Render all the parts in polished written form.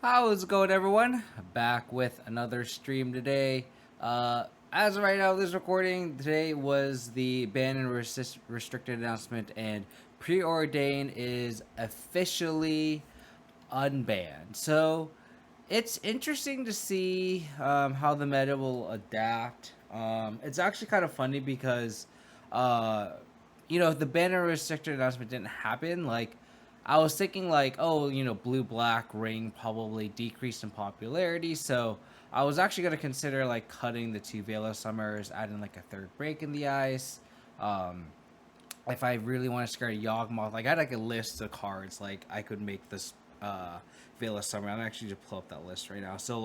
How's it going, everyone? Back with another stream today. As of right now, this recording today was the ban and restricted announcement, and Preordain is officially unbanned. So it's interesting to see how the meta will adapt. It's actually kind of funny because, uh, if the banner restricted announcement didn't happen, like, I was thinking like, oh, blue black ring probably decreased in popularity, so I was actually gonna consider like cutting the two Veil of Summers, adding like a third break in the ice. Um, if I really want to scare Yawgmoth, like I had like a list of cards like I could make this Veil of Summer. I'm actually just pull up that list right now. So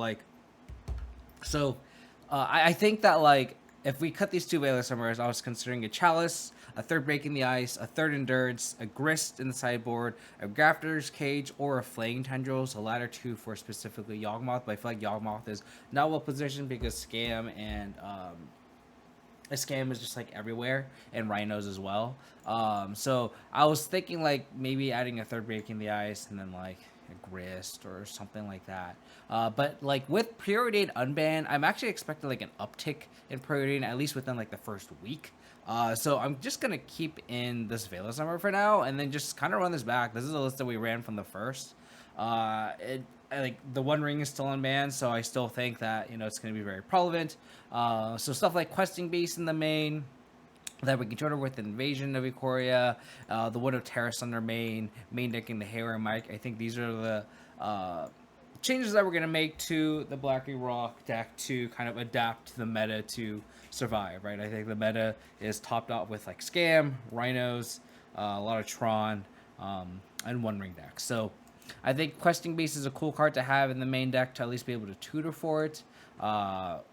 I think that like if we cut these two Veil of Summers, I was considering a Chalice, a third Break in the Ice, a third Endurance, a Grist in the sideboard, a Grafter's Cage, or a Flaying Tendrils. The latter two for specifically Yawgmoth, but I feel like Yawgmoth is not well positioned because Scam is just like everywhere, and Rhinos as well. So I was thinking like maybe adding a third break in the ice and then like a grist or something like that. But like with Preordain Unbanned, I'm actually expecting like an uptick in Preordain at least within like the first week. So I'm just gonna keep in this Veil of Summer for now, and then just kind of run this back. This is a list that we ran from the first. Like the One Ring is still unbanned, so I still think that it's going to be very relevant. So stuff like questing base in the main that we can turn over with Invasion of Ikoria, the Wood of Terra Thunder main decking the Hair and Mike. I think these are the changes that we're going to make to the Blacky Rock deck to kind of adapt to the meta to survive, right? I think the meta is topped out with like Scam, Rhinos, a lot of Tron, and One Ring decks. So I think Questing Base is a cool card to have in the main deck to at least be able to tutor for it.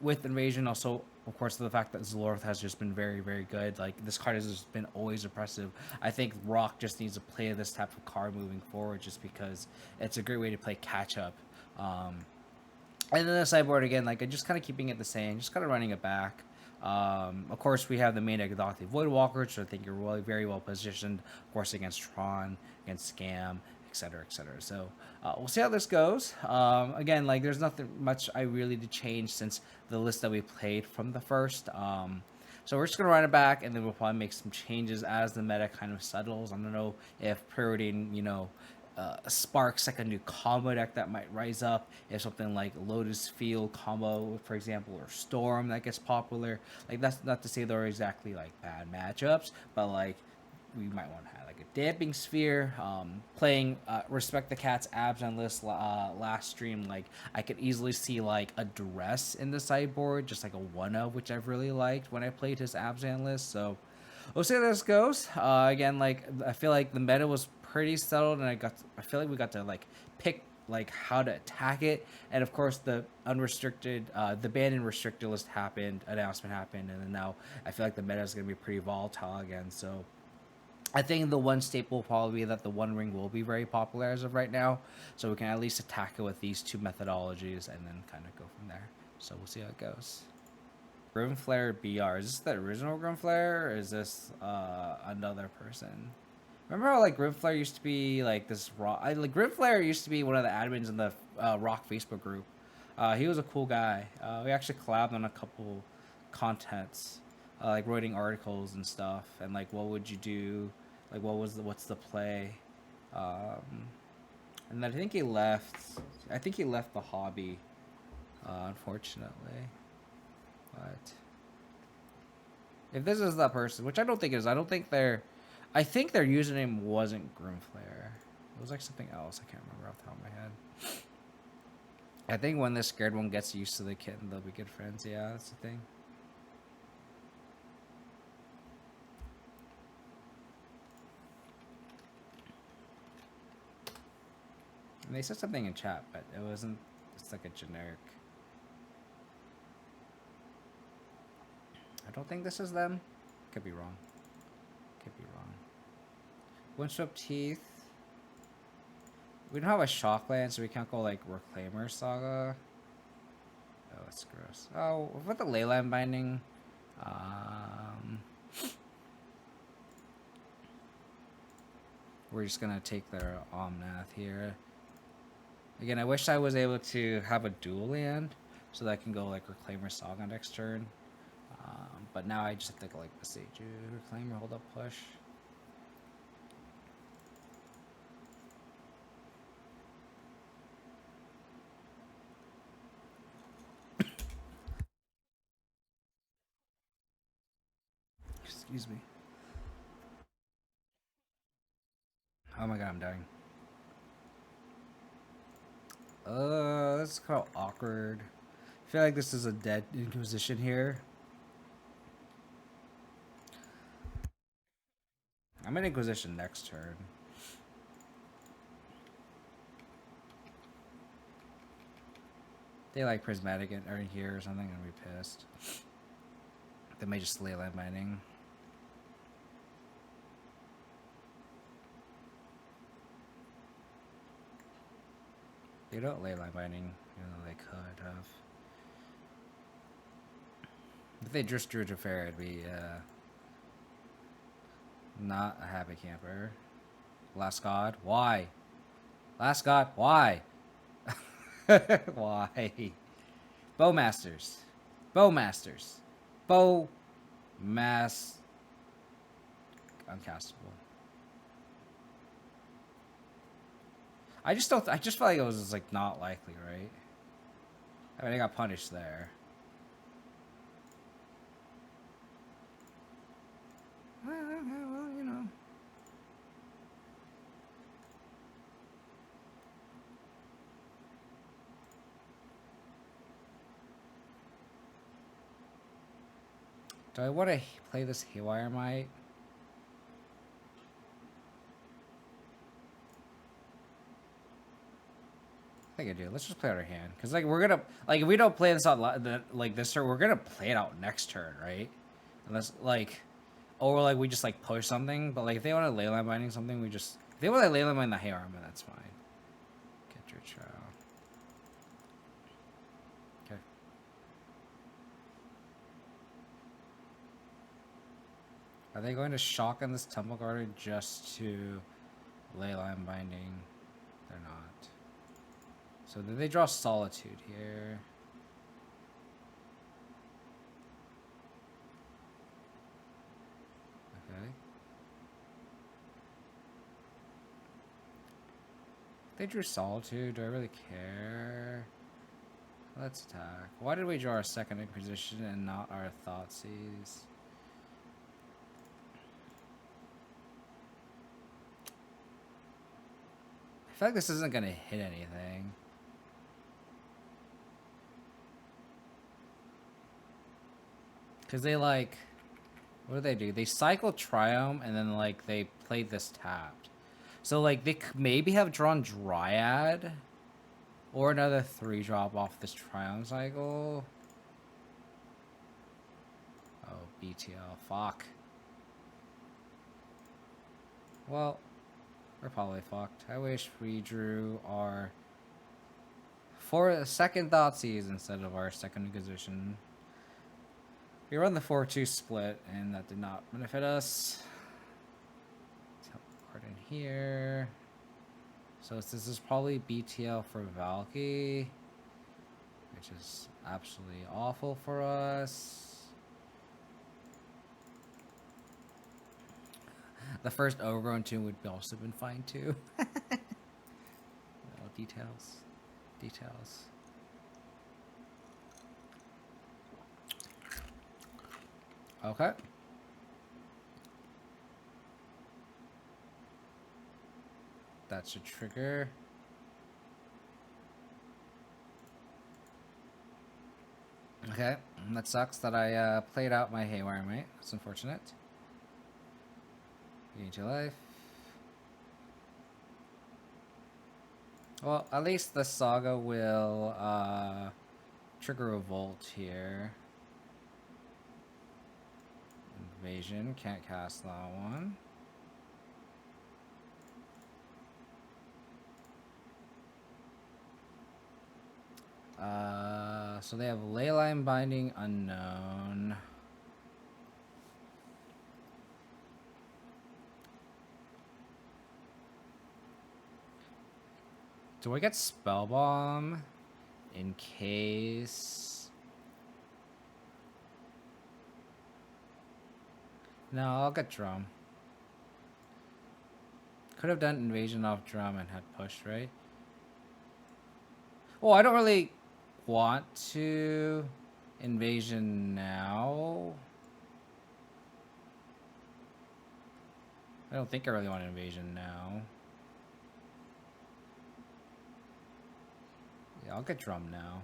With Invasion, also, of course, the fact that Zolorth has just been very, very good. Like, this card has just been always impressive. I think Rock just needs to play this type of card moving forward just because it's a great way to play catch up. Um, and then the sideboard, again, like, just kind of keeping it the same, just kind of running it back. Of course, we have the main deck Dothi Voidwalker, which I think you're really very well positioned, of course, against Tron, against Scam, etc., etc. So we'll see how this goes. Again, like there's nothing much I really to change since the list that we played from the first. So we're just gonna run it back, and then we'll probably make some changes as the meta kind of settles. I don't know if Preordain, sparks like a new combo deck that might rise up. If something like Lotus Field combo, for example, or Storm that gets popular. Like that's not to say they're exactly like bad matchups, but like we might want to have like a damping sphere. Playing Respect the Cat's abs on list last stream, like I could easily see like a Duress in the sideboard, just like a one of, which I've really liked when I played his Abzan list. So we'll see how this goes. Again, like I feel like the meta was pretty settled, and I feel like we got to like pick like how to attack it, and of course the unrestricted, the ban and restricted list announcement happened, and then now I feel like the meta is gonna be pretty volatile again. So I think the one staple will probably be that the One Ring will be very popular as of right now, so we can at least attack it with these two methodologies and then kind of go from there. So we'll see how it goes. Grimflare BR. Is this the original Grimflare, or is this another person? Remember how like Grimflare used to be like this rock? Like Grimflare used to be one of the admins in the Rock Facebook group. He was a cool guy. We actually collabed on a couple contents, like writing articles and stuff, and like what would you do, like what's the play, um, and then I think he left. I think he left the hobby, unfortunately. But if this is that person, which I don't think it is, I think their username wasn't Grimflare. It was like something else. I can't remember off the top of my head. I think when the scared one gets used to the kitten, they'll be good friends. Yeah, that's the thing. And they said something in chat, but it wasn't. It's like a generic. I don't think this is them. Could be wrong. Could be wrong. Windswept Teeth. We don't have a Shockland, so we can't go like Reclaimer Saga. Oh, that's gross. Oh, with the Leyline Binding, we're just gonna take their Omnath here. Again, I wish I was able to have a dual land so that I can go like Reclaimer Saga next turn. But now I just have to go like Sage Reclaimer, hold up, push. Excuse me. Oh my god, I'm dying. This is kind of awkward. I feel like this is a dead Inquisition here. I'm in Inquisition next turn. They like Prismatic or here or something, I'm gonna be pissed. They may just Leyline Binding. They don't Leyline Binding, even though they could have. If they just drew to fair, it'd be not a happy camper. Last God, why? Last God, why? Why? Bowmasters. Bowmasters. Bowmass. Uncastable. I just don't. I just feel like it was just, like, not likely, right? I mean, I got punished there. Well, you know. Do I want to play this Haywire Might? I think I do. Let's just play out our hand, because like we're gonna like if we don't play this out like this turn, we're gonna play it out next turn, right? Unless like, or like we just like push something. But like if they want to Leyline Binding something, we just if they want to Leyline Bind the Haywire Might, that's fine. Get your child. Okay. Are they going to shock on this Temple Guard just to Leyline Binding? They're not. So did they draw Solitude here? Okay. They drew Solitude. Do I really care? Let's attack. Why did we draw our second Inquisition and not our Thoughtseize? I feel like this isn't going to hit anything. Because they like, what do they do? They cycle Triumph and then like they played this tapped. So like they maybe have drawn Dryad or another 3-drop off this Triumph cycle. Oh, BTL, fuck. Well, we're probably fucked. I wish we drew our second Thoughtseize instead of our second Inquisition. We run the 4-2 split, and that did not benefit us. Teleport in here. So this is probably BTL for Valky, which is absolutely awful for us. The first Overgrown tomb would also have been fine too. Oh, details. Details. Okay. That should trigger. Okay, that sucks that I played out my Haywire Might. That's unfortunate. Gain 2 life. Well, at least the Saga will trigger Revolt here. Invasion, can't cast that one. So they have Leyline Binding Unknown. Do I get Spell Bomb in case? No, I'll get Drum. Could have done Invasion off Drum and had pushed, right? Oh, I don't really want to Invasion now. I don't think I really want Invasion now. Yeah, I'll get Drum now.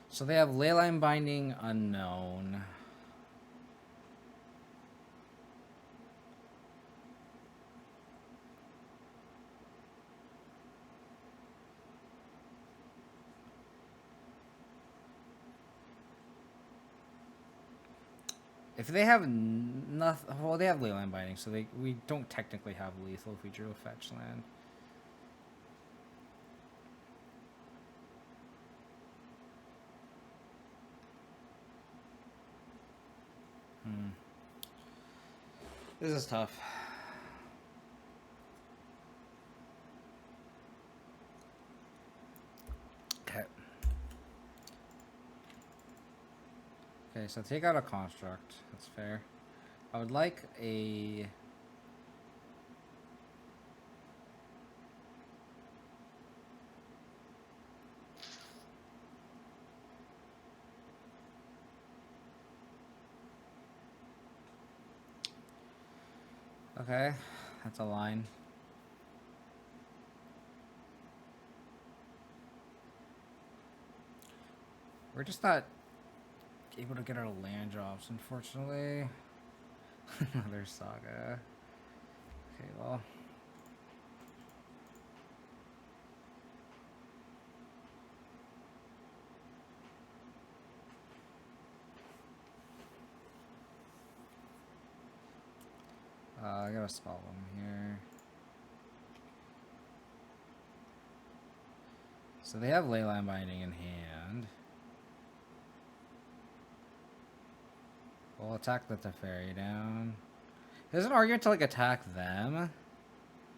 So they have Leyline Binding Unknown. If they have nothing, well, they have Leyline Binding, so we don't technically have lethal if we drew a fetch land. This is tough. Okay. Okay, so take out a construct. That's fair. I would like a... Okay, that's a line. We're just not able to get our land drops, unfortunately. Another saga. Okay, well. I gotta spell them here. So they have Leyline Binding in hand. We'll attack the Teferi down. There's an argument to like attack them.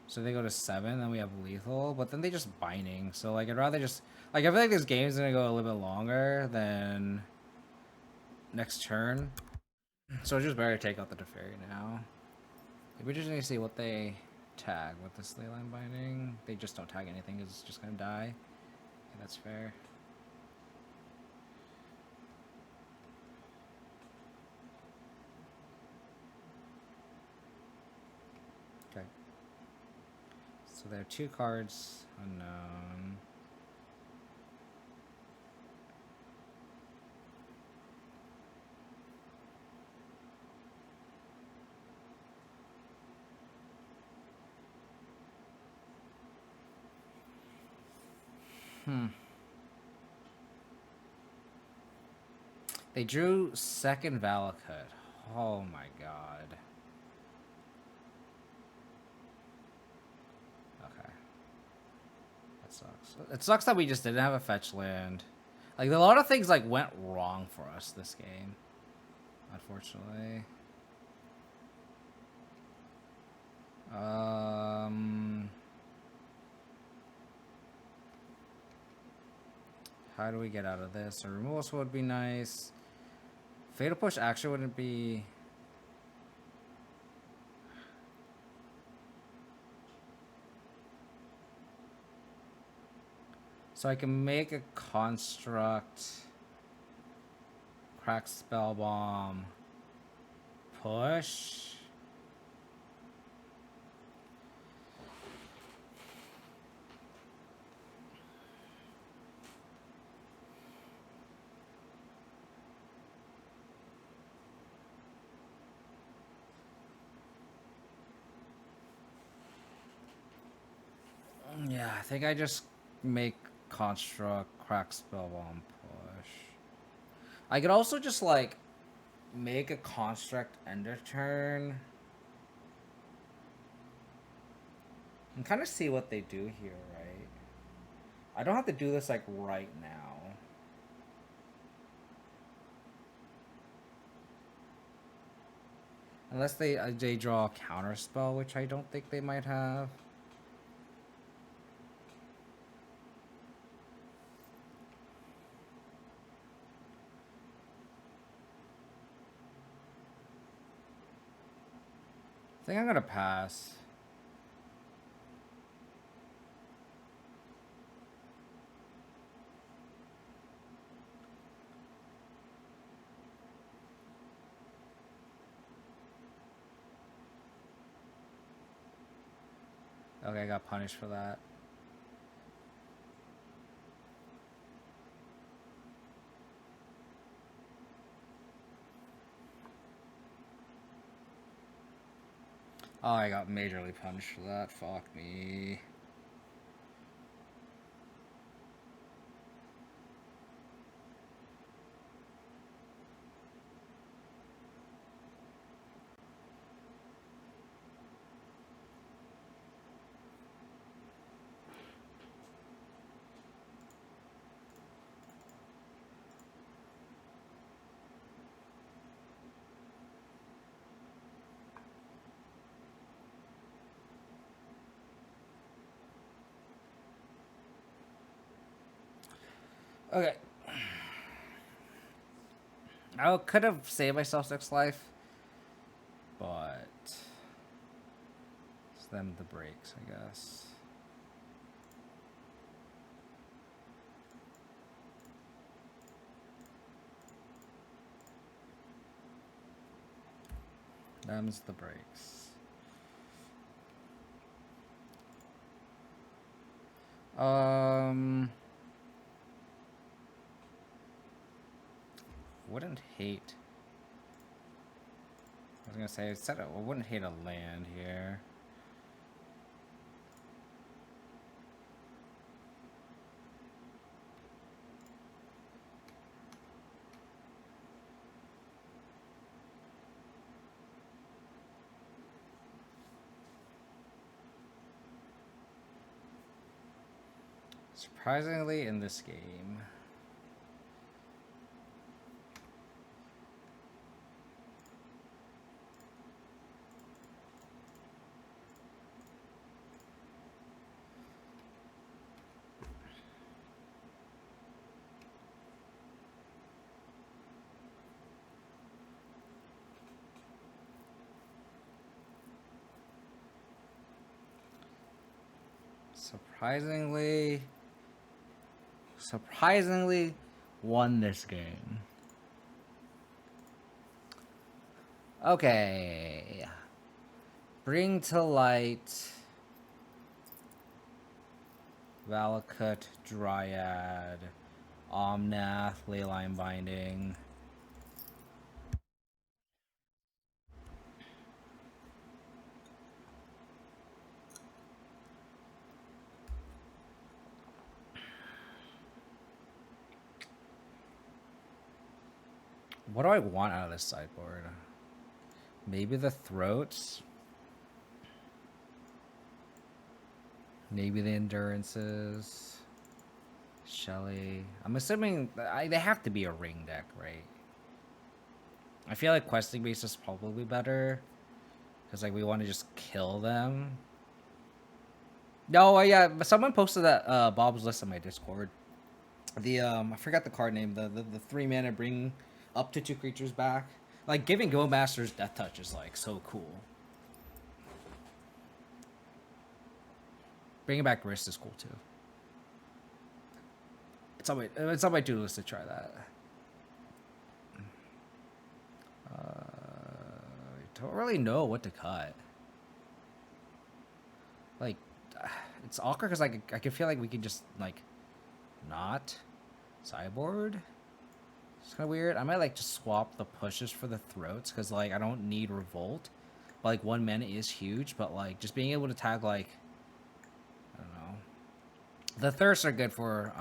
So they go to 7, then we have lethal, but then they just binding. So like I'd rather just like I feel like this game's gonna go a little bit longer than next turn. So it's just better to take out the Teferi now. We just need to see what they tag with this Leyline Binding. They just don't tag anything, it's just gonna die. Okay, that's fair. Okay. So there are 2 cards unknown. They drew second Valakut. Oh my god. Okay. That sucks. It sucks that we just didn't have a fetch land. Like, a lot of things, like, went wrong for us this game. Unfortunately. How do we get out of this? A removal would be nice. Fatal Push actually wouldn't be... So I can make a construct, crack spell bomb, push. Yeah, I think I just make construct, crack spell bomb, push. I could also just like make a construct end of turn and kind of see what they do here, right? I don't have to do this like right now. Unless they draw a counter spell, which I don't think they might have. I think I'm gonna pass. Okay, I got punished for that. Oh, I got majorly punished for that. Fuck me. Okay. I could have saved myself 6 life, but it's them the breaks, I guess. Them's the breaks. Wouldn't hate. I was gonna say, I wouldn't hate a land here. Surprisingly, in this game. Surprisingly won this game. Okay. Bring to light. Valakut, Dryad, Omnath, Leyline Binding. What do I want out of this sideboard? Maybe the throats. Maybe the endurances. Shelly. I'm assuming they have to be a ring deck, right? I feel like questing base is probably better. Because like we want to just kill them. No, yeah, someone posted that Bob's list on my Discord. The I forgot the card name. The 3-mana bring up to 2 creatures back. Like giving Go Master's Death Touch is like so cool. Bringing back Wrist is cool too. It's on my to-do list to try that. I don't really know what to cut. Like, it's awkward because like I can feel like we can just like not sideboard. It's kind of weird. I might like just swap the pushes for the throats because like I don't need revolt. But like 1 mana is huge, but like just being able to tag like I don't know. The thirsts are good for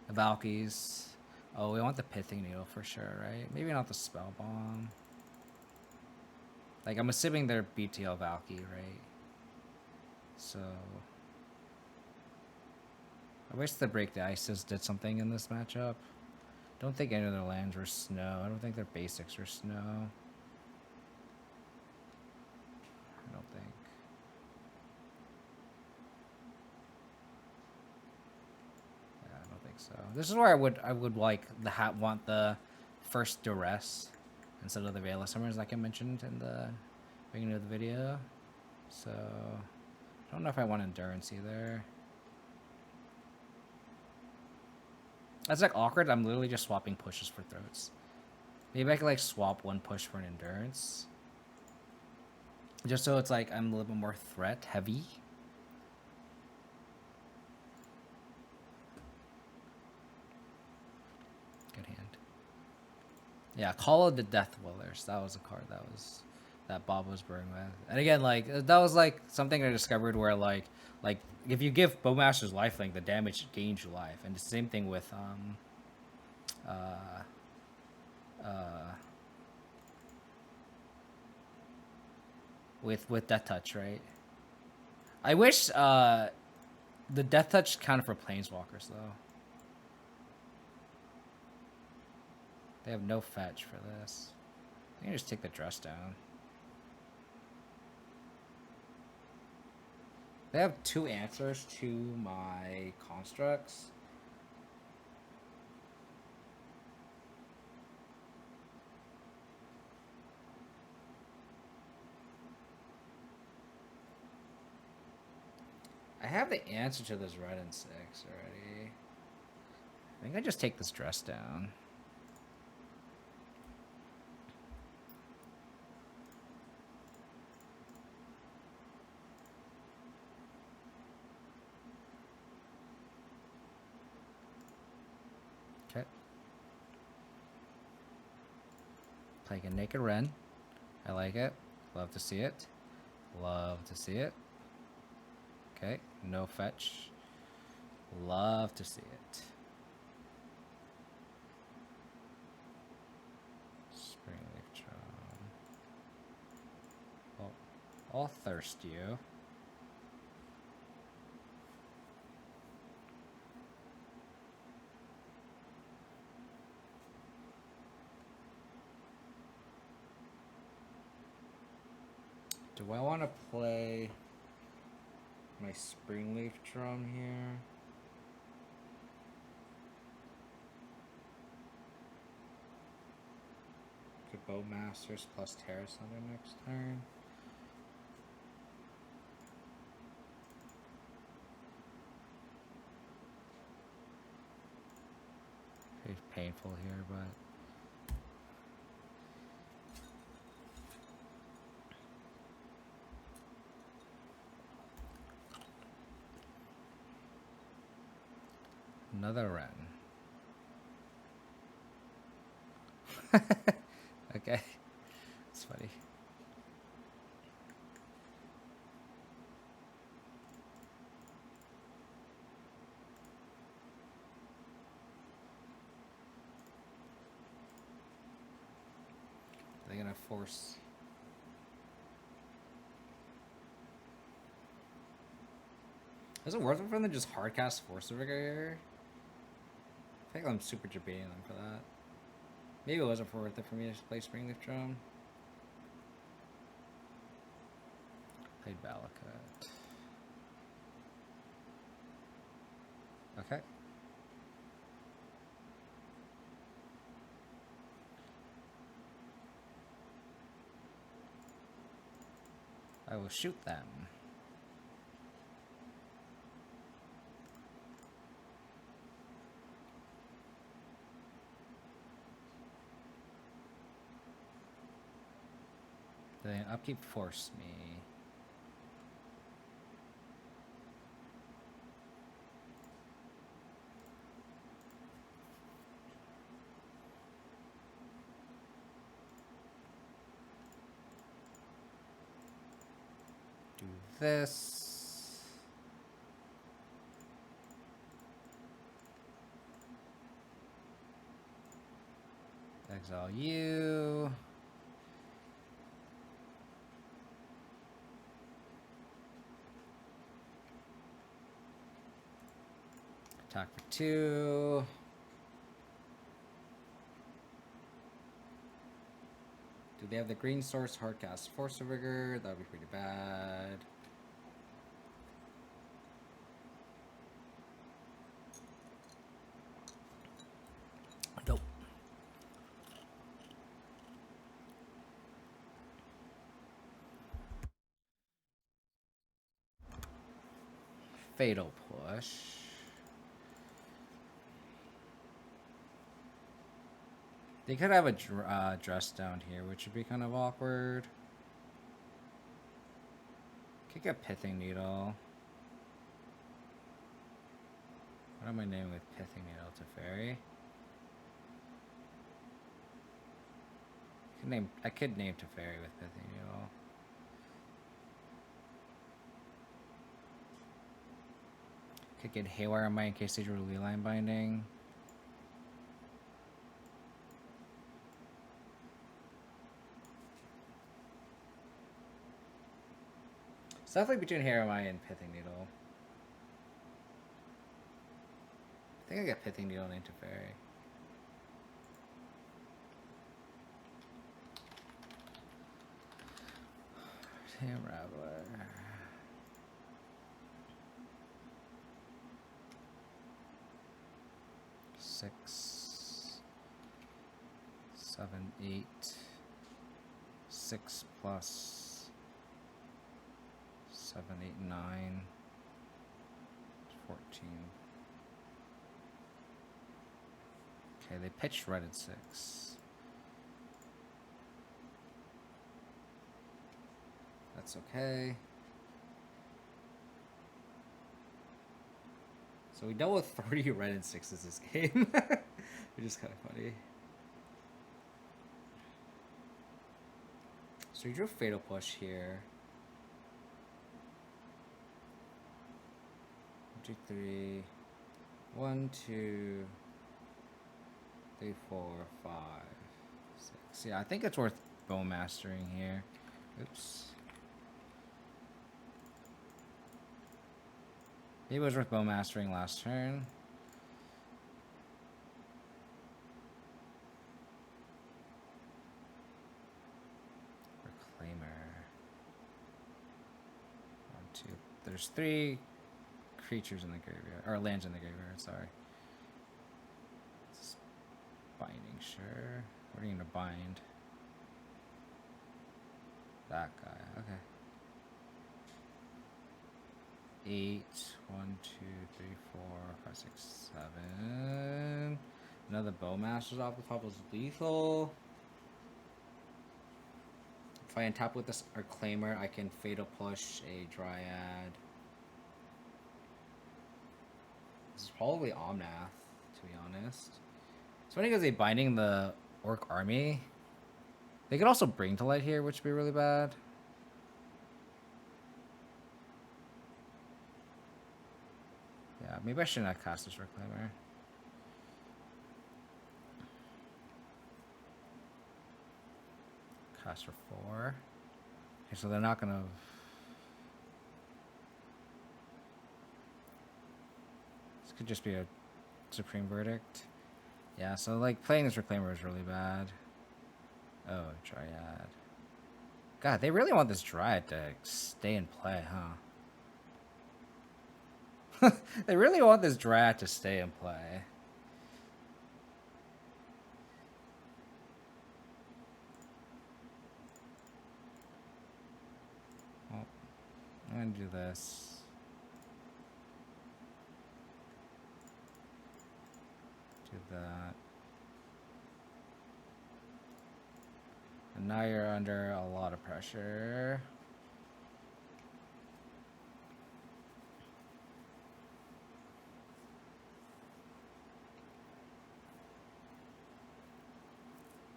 the Valkies. Oh, we want the Pithing Needle for sure, right? Maybe not the Spell Bomb. Like I'm assuming they're BTL Valky, right? So I wish the Break the Ices did something in this matchup. Don't think any of their lands were snow. I don't think their basics were snow. this is where I would like the want the first duress instead of the Veil of Summers, like I mentioned in the beginning of the video. So I don't know if I want endurance either. That's like awkward. I'm literally just swapping pushes for throats. Maybe I could like swap one push for an endurance. Just so it's like I'm a little bit more threat heavy. Good hand. Yeah, Call of the Death Dwellers. That was a card that Bob was brewing with. And again, like that was like something I discovered where like if you give Bowmaster's lifelink, the damage gains you life. And the same thing with with Death Touch, right? I wish the Death Touch counted for Planeswalkers though. They have no fetch for this. I can just take the dress down. They have 2 answers to my constructs. I have the answer to this red and 6 already. I think I just take this dress down. Okay. Playing a Naked Ren. I like it. Love to see it. Love to see it. Okay, no fetch. Love to see it. Springleaf Drum. Oh, I'll thirst you. Do I want to play my Springleaf Drum here? Could Bowmasters plus Terrace on their next turn. Pretty painful here, but another Ren. Okay, it's funny. They're gonna force. Is it worth it for them to just hardcast Force of Vigor here? I think I'm super debating them for that. Maybe it wasn't worth it for me to play Springleaf Drum. Played Valakut. Okay. I will shoot them. Then upkeep force me. Do this. Exile you. Attack for 2. Do they have the green source hardcast Force of Rigor? That would be pretty bad. Fatal Push. They could have a dress down here, which would be kind of awkward. Could get Pithing Needle. What am I naming with Pithing Needle? Teferi? I could name Teferi with Pithing Needle. Could get Haywire on my in case they drew Leyline Binding. It's definitely between Haramai and Pithing Needle. I think I got Pithing Needle named Teferi. Damn Raveler. 6, 7, 8, 6 plus 7, 8, 9, 14. Okay, they pitched red at 6. That's okay. So we dealt with 3 red and 6s this game, which is kind of funny. So we drew Fatal Push here. 1, 2, 3. 1, 2, 3, 4, 5, 6. Yeah, I think it's worth Bone Mastering here. Oops. Maybe it was worth Bone Mastering last turn. Reclaimer. 1, 2. There's 3 creatures in the graveyard, or lands in the graveyard, sorry. Binding, sure. What are you gonna bind? That guy, okay. 8, 1, 2, 3, 4, 5, 6, 7. Another Bowmaster's off the top was lethal. If I untap with this Reclaimer, I can Fatal Push a Dryad. This is probably Omnath, to be honest. It's funny because they binding the Orc army. They could also bring to light here, which would be really bad. Yeah, maybe I shouldn't have cast this Reclaimer. Cast for 4. Okay, so they're not gonna. This could just be a Supreme Verdict. Yeah, so like playing this Reclaimer is really bad. Oh, Dryad. God, they really want this Dryad to stay in play, huh? They really want this Dryad to stay in play. Well, I'm gonna do this. Do that. And now you're under a lot of pressure.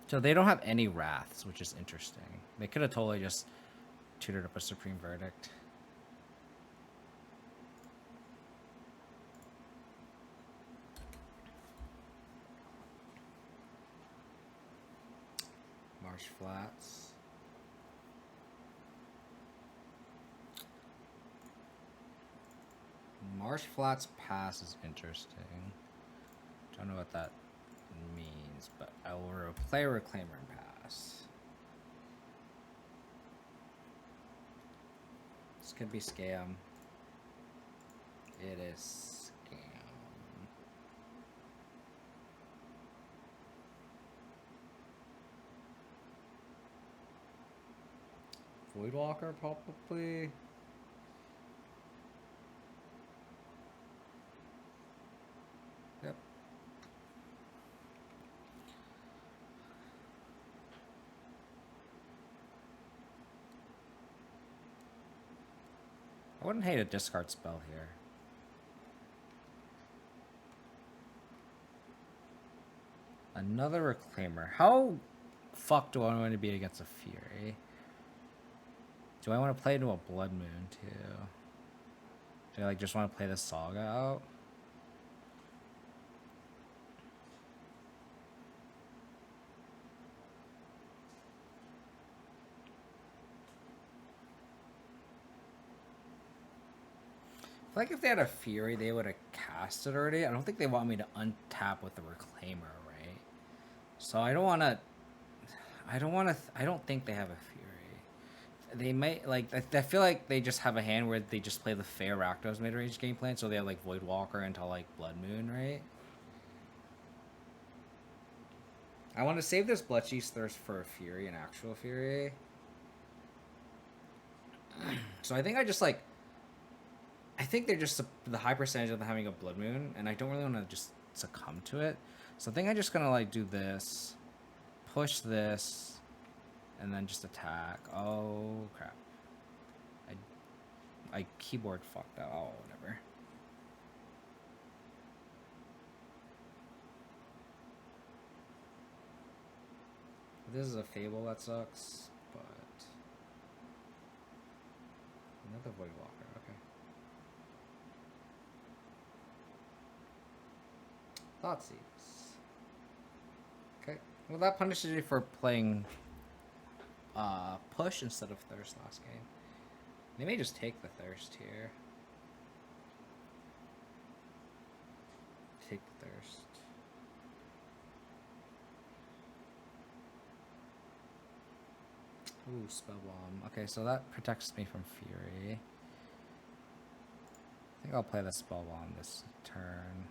So they don't have any Wraths, which is interesting. They could have totally just tutored up a Supreme Verdict. Marsh Flats. Marsh Flats pass is interesting. Don't know what that means, but I will play Reclaimer and pass. This could be scam. It is scam. Voidwalker, probably. I wouldn't hate a discard spell here. Another Reclaimer. How fuck do I want to be against a Fury? Do I want to play into a Blood Moon too? Do I like just want to play the Saga out? I feel like if they had a Fury, they would have cast it already. I don't think they want me to untap with the Reclaimer, right? So I don't want to. I don't think they have a Fury. They might like. I feel like they just have a hand where they just play the fair Rakdos mid-range game plan, so they have like Voidwalker until like Blood Moon, right? I want to save this Bloodchief's Thirst for a Fury, an actual Fury. So I think I just like. I think they're just the high percentage of them having a Blood Moon, and I don't really want to just succumb to it. So I think I'm just gonna like do this, push this, and then just attack. Oh crap! I keyboard fucked up. Oh whatever. This is a Fable that sucks, but another Voidwalker. Okay. Thoughtseize. Okay. Well, that punishes you for playing push instead of Thirst last game. They may just take the Thirst here. Take the Thirst. Ooh, Spell Bomb. Okay, so that protects me from Fury. I think I'll play the Spell Bomb this turn.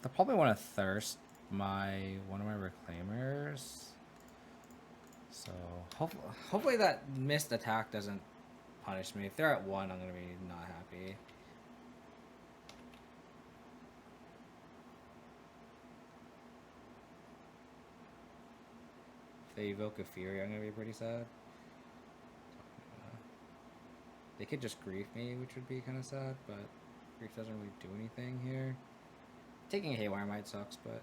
They'll probably want to Thirst one of my Reclaimers. So hopefully that missed attack doesn't punish me. If they're at 1, I'm gonna be not happy. If they evoke a Fury, I'm gonna be pretty sad. They could just grief me, which would be kind of sad, but grief doesn't really do anything here. Taking a Haywire might sucks, but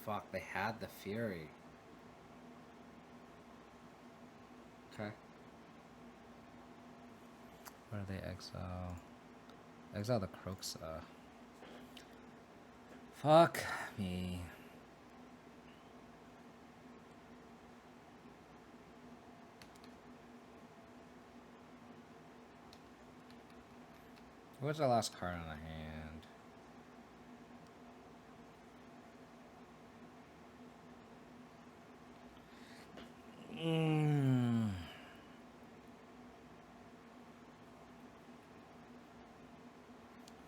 fuck, they had the Fury. Okay. What do they exile? Exile the Croxa. Fuck me. What's the last card on the hand?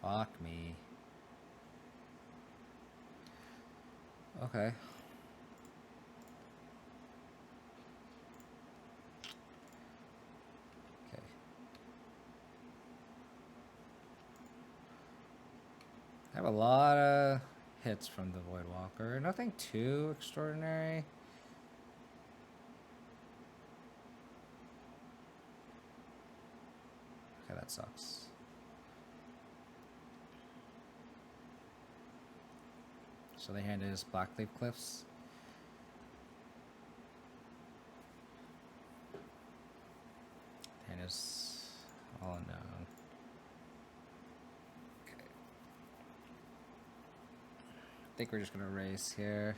Fuck me. Okay. Okay. I have a lot of hits from the Voidwalker. Nothing too extraordinary. Okay, that sucks. So they handed us Blackleaf Cliffs. And it's all unknown. Okay. I think we're just gonna race here.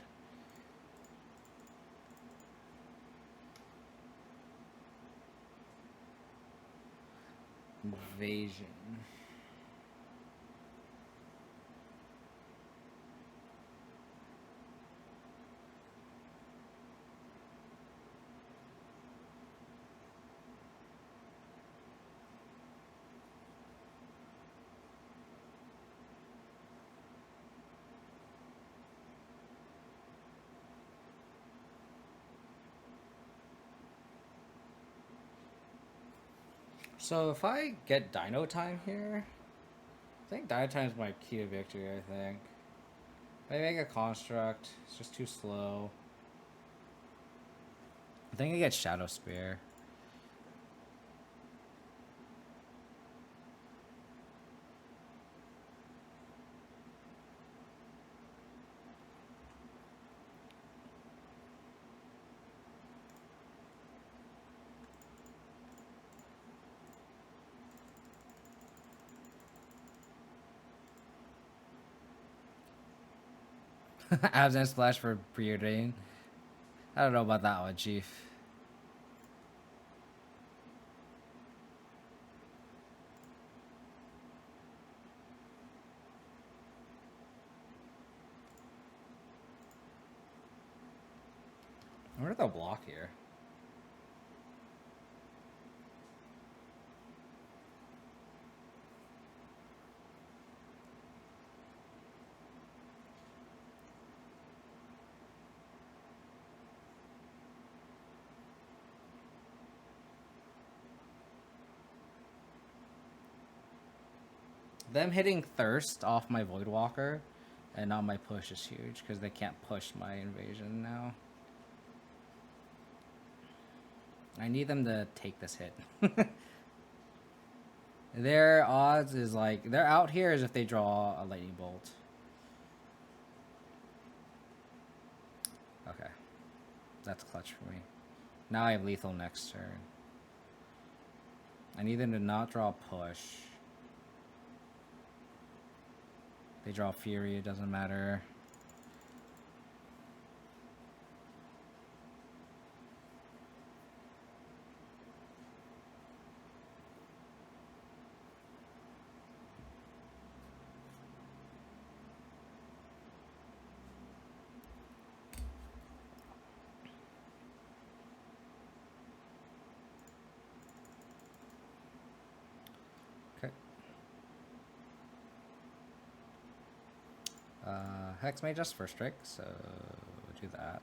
Invasion. So if I get Dino Time here, I think Dino Time is my key to victory, I think. If I make a construct, it's just too slow. I think I get Shadow Spear. Absent Splash for Preordain. I don't know about that one, Chief. I wonder if they'll block here. Them hitting Thirst off my Voidwalker and not my push is huge because they can't push my invasion now. I need them to take this hit. Their odds is like, they're out here is if they draw a lightning bolt. Okay. That's clutch for me. Now I have lethal next turn. I need them to not draw a push. They draw Fury, it doesn't matter. Hex Mage just first strike, so we'll do that.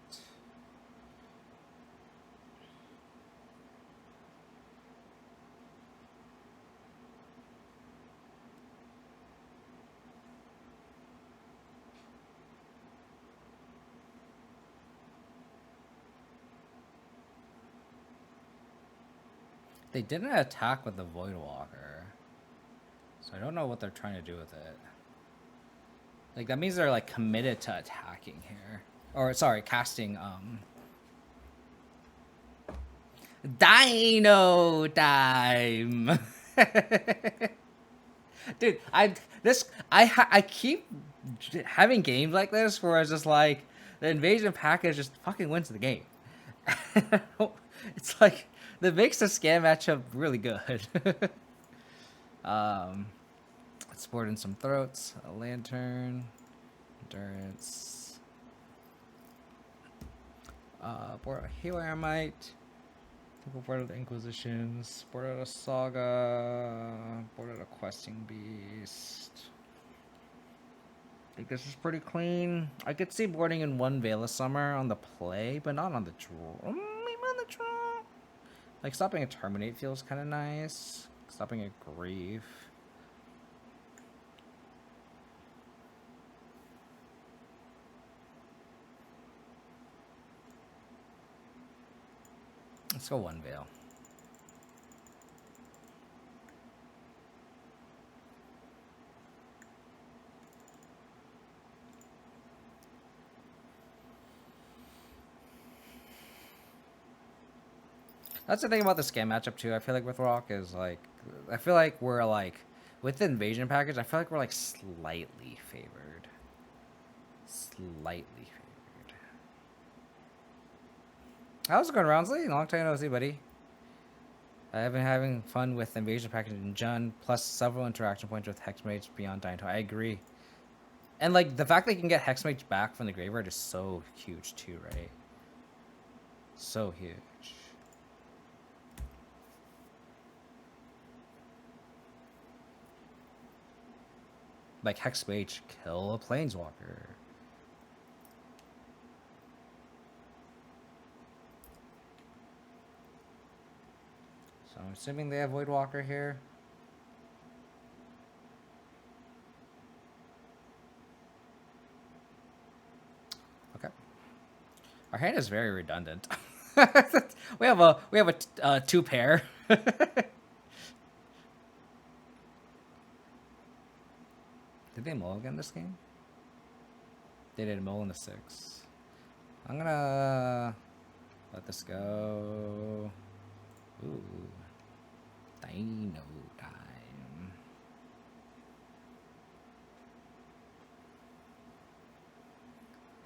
They didn't attack with the Voidwalker, so I don't know what they're trying to do with it. Like, that means they're, like, committed to attacking here. Or, sorry, casting, Dino Time! Dude, I keep having games like this where it's just like, the invasion package just fucking wins the game. It's like, that makes the scam matchup really good. Let's board in some throats, a lantern, endurance. Board a Halo Aramite. We'll board out the Inquisitions. Board out a Saga. Board out a Questing Beast. I think this is pretty clean. I could see boarding in one Veil of Summer on the play, but not on the draw. Maybe on the draw. Like, stopping a Terminate feels kind of nice. Stopping a Grief. Let's go one Veil. That's the thing about the scam matchup too. I feel like with Rock is like, I feel like we're like, with the invasion package, I feel like we're like slightly favored. Slightly favored. How's it going, Roundsley? Long time no see, buddy. I have been having fun with invasion package in Jun, plus several interaction points with Hexmage beyond Dino. I agree. And like the fact that you can get Hexmage back from the graveyard is so huge too, right? So huge. Like Hexmage kill a Planeswalker. So I'm assuming they have Voidwalker here. Okay. Our hand is very redundant. we have a two pair. Did they mulligan this game? They did mulligan the 6. I'm gonna let this go. Ooh. Dino time.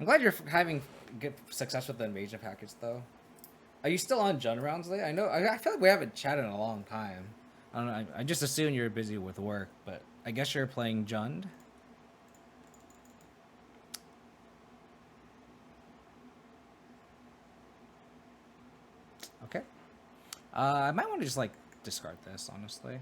I'm glad you're having good success with the invasion package, though. Are you still on Jund rounds late? I know. I feel like we haven't chatted in a long time. I don't know. I just assume you're busy with work, but I guess you're playing Jund. Okay. I might want to just like discard this, honestly.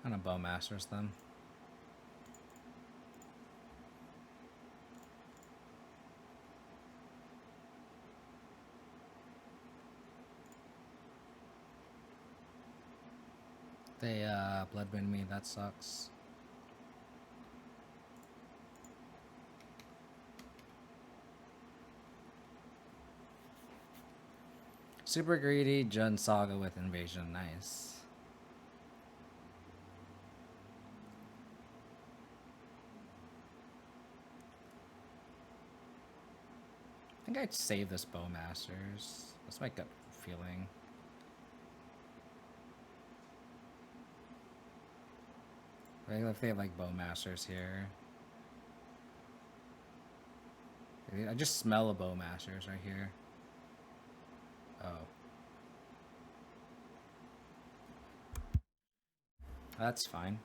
I'm gonna Bowmasters them. They bloodwind me. That sucks. Super greedy Jund Saga with invasion. Nice. I think I'd save this Bowmasters. That's my gut feeling. If they have like Bowmasters here. I just smell a Bowmasters right here. Oh. That's fine.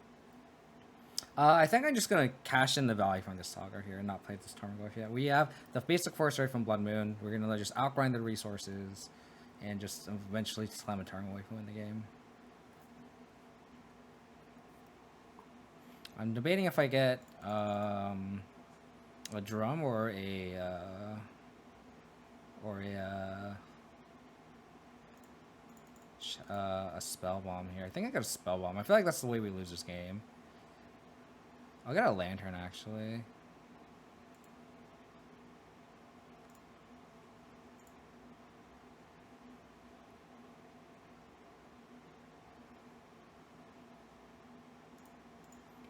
I think I'm just gonna cash in the value from this Saga here and not play this Tarmogoyf yet. We have the basic force right from Blood Moon. We're gonna just outgrind the resources and just eventually slam a Tarmogoyf and win the game. I'm debating if I get a drum or a spell bomb here. I think I got a spell bomb. I feel like that's the way we lose this game. I'll get a lantern actually.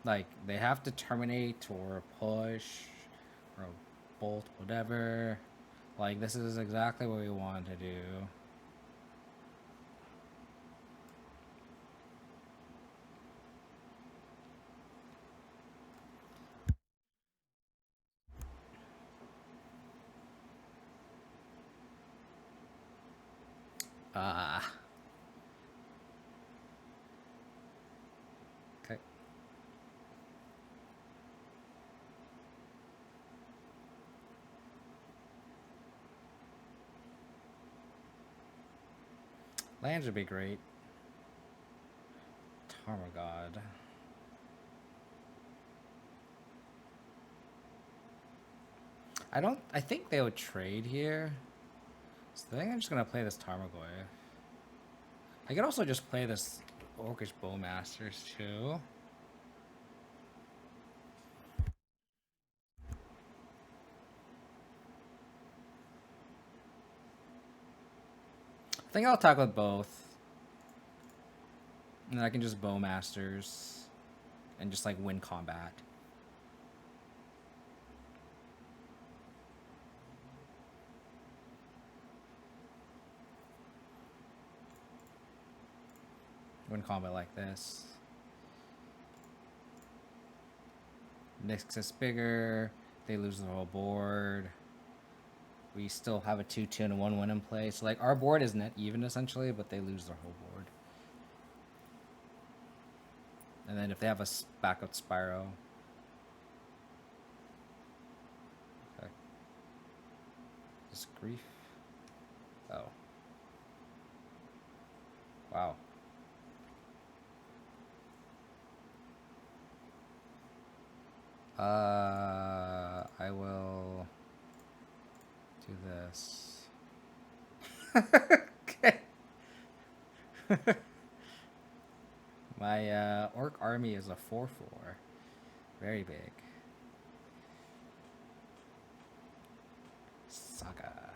Like, they have to terminate or push or bolt, whatever. Like, this is exactly what we want to do. Okay. Lands would be great. Tarmagod. I think they would trade here. So I think I'm just gonna play this Tarmogoyf. I could also just play this Orcish Bowmasters too. I think I'll talk with both. And then I can just Bowmasters and just like win combat. Win combat like this. Nyx is bigger. They lose the whole board. We still have a 2-2 and a 1-1 in play. So like our board is net even essentially, but they lose their whole board. And then if they have a backup Spyro. Okay. Is grief? Oh. Wow. I will do this. Okay. My orc army is a 4/4. Very big. Saga.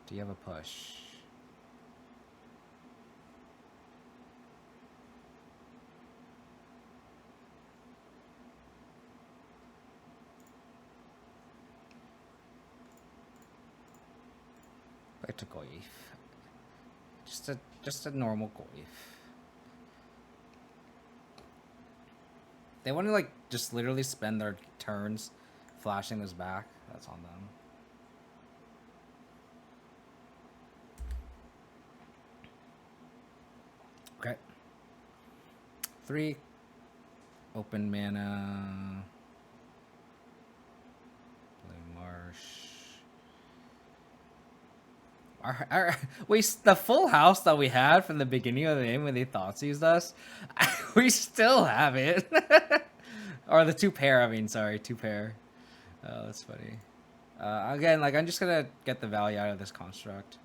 Do you have a push? It's a goif. Just a normal goif. They want to like just literally spend their turns flashing this back. That's on them. Okay. 3 open mana. Blue Marsh. The full house that we had from the beginning of the game when they thoughts used us, we still have it. Or the 2 pair, I mean, sorry, 2 pair. Oh, that's funny. Again, like, I'm just gonna get the value out of this construct.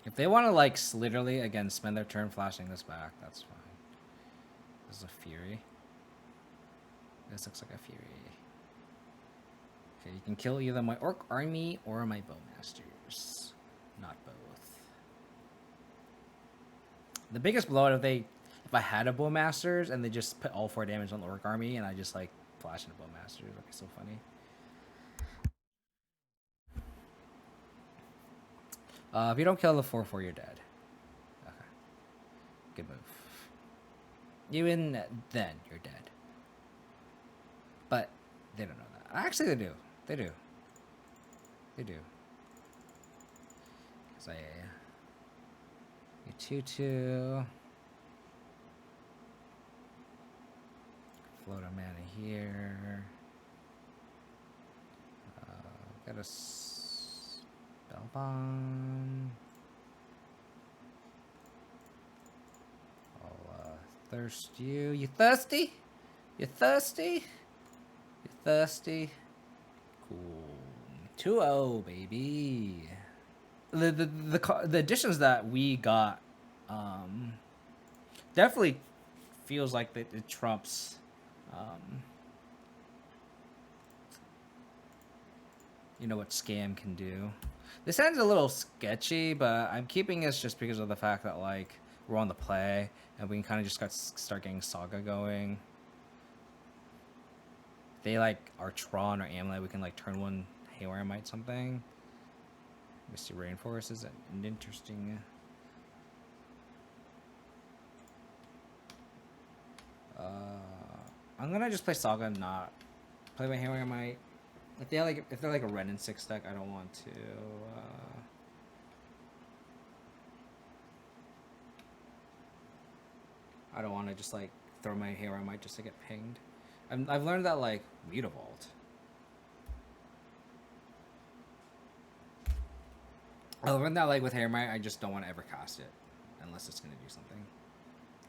If they want to, like, literally, again, spend their turn flashing this back, that's fine. This is a Fury. This looks like a Fury. Okay, you can kill either my Orc Army or my Bowmasters. Not both. The biggest blowout if I had a Bowmasters and they just put all 4 damage on the Orc Army and I just, like, flash into Bowmasters. That'd be so funny. If you don't kill the 4/4, you're dead. Okay. Good move. Even then, you're dead. But they don't know that. Actually, they do. They do. They do. Because I... You 2/2. Float a mana here. Got a Spellbomb. I'll thirst you. You thirsty? You thirsty? You thirsty? Cool. 2-0, baby. The additions that we got definitely feels like that it trumps you know what Scam can do. This ends a little sketchy, but I'm keeping this just because of the fact that like we're on the play and we can kind of just start getting Saga going. If they like our Tron or Amulet, we can like turn 1 Haywire Might something. Misty Rainforest is an interesting. I'm gonna just play Saga and not play my Haywire Might. If they're like a Ren and 6 deck, I don't want to. I don't want to just like throw my Haywire Might just to get pinged. I've learned that like Mutavault. I learned that like with Haywire Might, I just don't want to ever cast it unless it's gonna do something.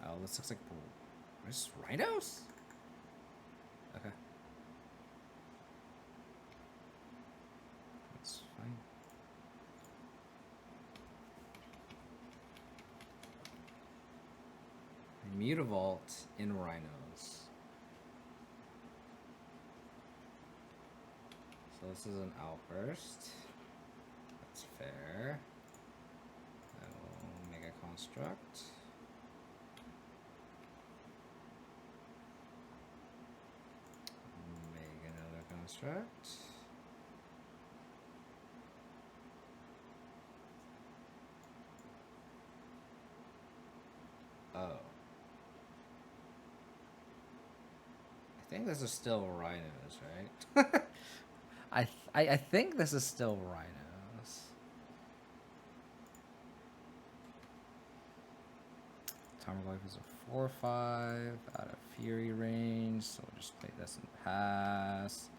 Oh, this looks like this Rhinos. Okay. That's fine. Mutavault in Rhinos. So this is an Outburst. That's fair. I will make a construct. Make another construct. Oh. I think this is still Rhinos, right? I think this is still Rhinos. Tarmogoyf is a 4/5 out of Fury range, so we'll just play this and pass.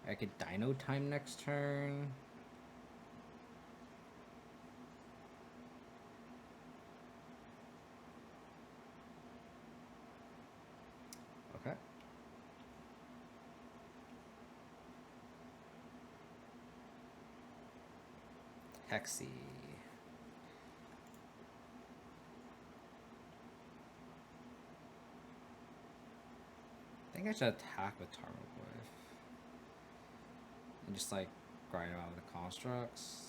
I could Dino Time next turn. Okay. Hexy. I think I should attack with Tarmogoyf. And just like grind out with the constructs.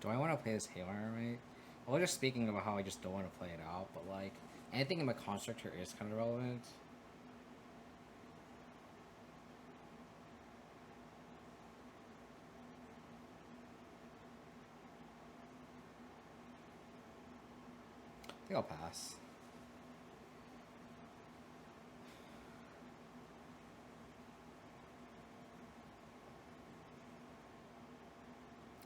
Do I want to play this Halo Army? Well, just speaking about how I just don't want to play it out, but like anything in my construct here is kind of relevant. I think I'll pass.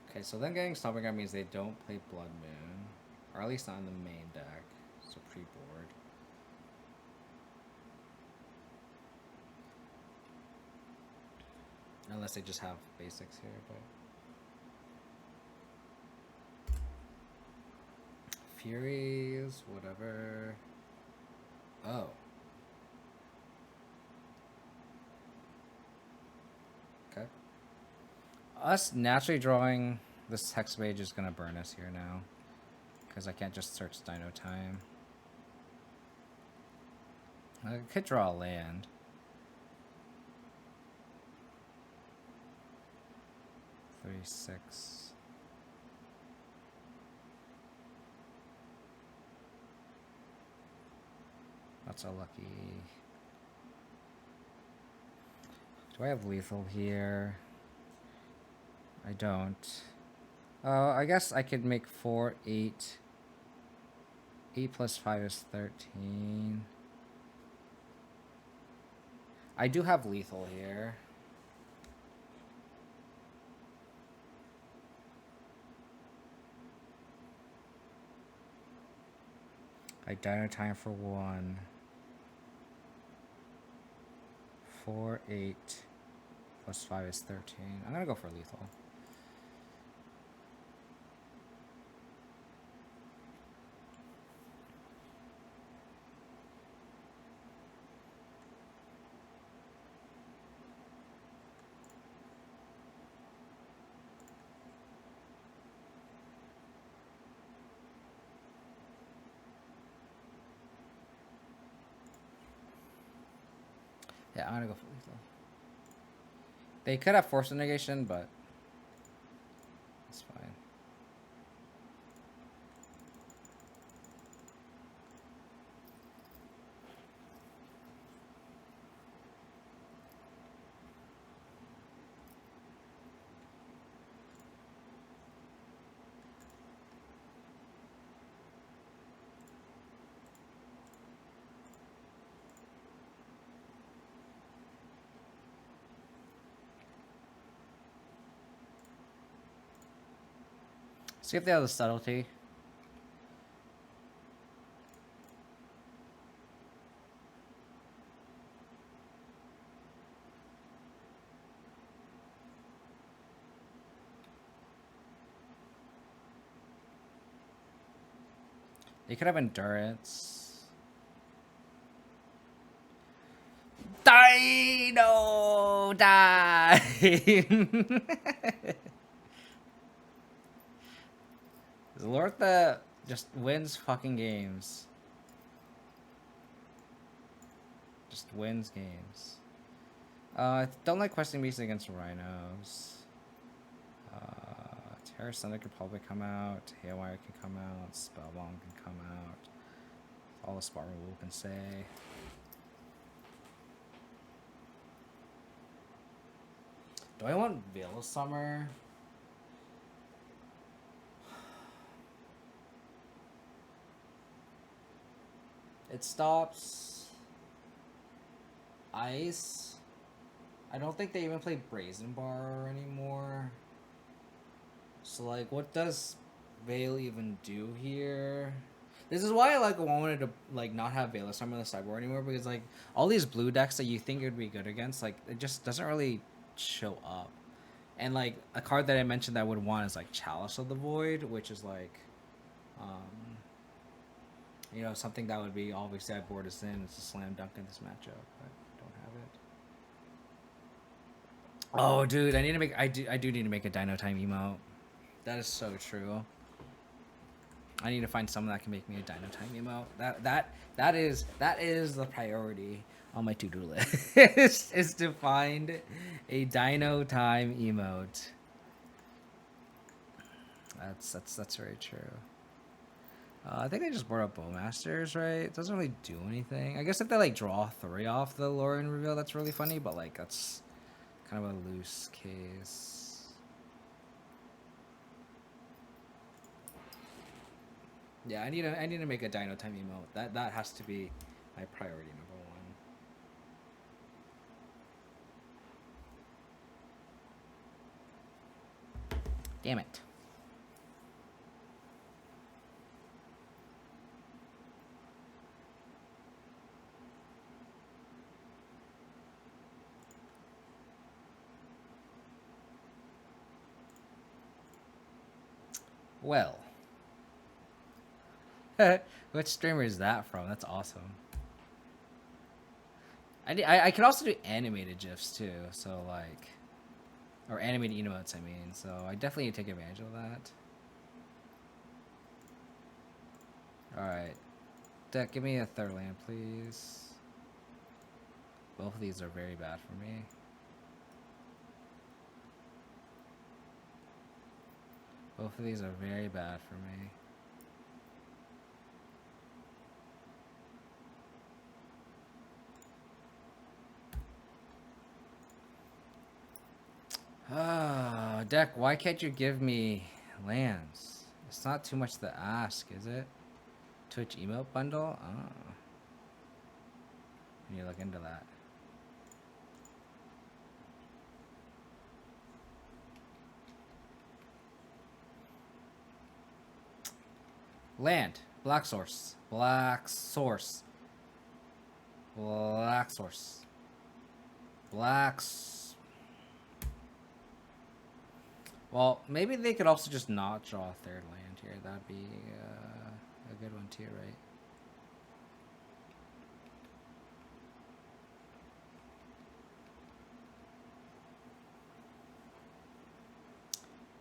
Okay, so then getting Stomping Ground means they don't play Blood Moon. Or at least not in the main deck. So pre-board. Unless they just have basics here, but... Furies, whatever. Oh. Okay. Us naturally drawing this Hex Mage is gonna burn us here now. Because I can't just search Dino Time. I could draw a land. Three, 6. That's unlucky. Do I have lethal here? I don't. I guess I could make 4, 8. 8 plus 5 is 13. I do have lethal here. I Dino Time for 1. 4, 8 plus 5 is 13. I'm gonna go for lethal. Yeah, I'm gonna go for lethal. They could have force negation, but it's fine. See if they have the subtlety. They could have endurance. Dino die. Lortha just wins fucking games. Just wins games. I don't like questing beasts against Rhinos. Terra Thunder could probably come out. Haywire can come out. Spellbomb can come out. All the Spartan Rule can say. Do I want Veil of Summer? It stops ice. I don't think they even play Brazen Bar anymore. So like, what does Veil even do here? This is why I like wanted to like not have Veilostorm on the sideboard anymore, because like all these blue decks that you think it would be good against, like it just doesn't really show up. And like a card that I mentioned that I would want is like Chalice of the Void, which is like, you know, something that would be obviously at Artisan. It's a slam dunk in this matchup, but don't have it. Oh, dude, I need to make. I do need to make a Dino Time emote. That is so true. I need to find someone that can make me a Dino Time emote. That is the priority on my to-do list. is to find a Dino Time emote. That's very true. I think they just brought up Bowmasters, right? It doesn't really do anything. I guess if they like draw 3 off the Lauren reveal, that's really funny. But like that's kind of a loose case. Yeah, I need to make a Dino Time emote. That has to be my priority number 1. Damn it. Well. Which streamer is that from? That's awesome. I could also do animated GIFs too, so like, or animated emotes, I mean. So I definitely need to take advantage of that. All right, deck, give me a third land, please. Both of these are very bad for me. Both of these are very bad for me. Ah, deck, why can't you give me lands? It's not too much to ask, is it? Twitch emote bundle? Oh. I need to look into that. Land. Black source. Black source. Black source. Well, maybe they could also just not draw a third land here. That'd be a good one too, right?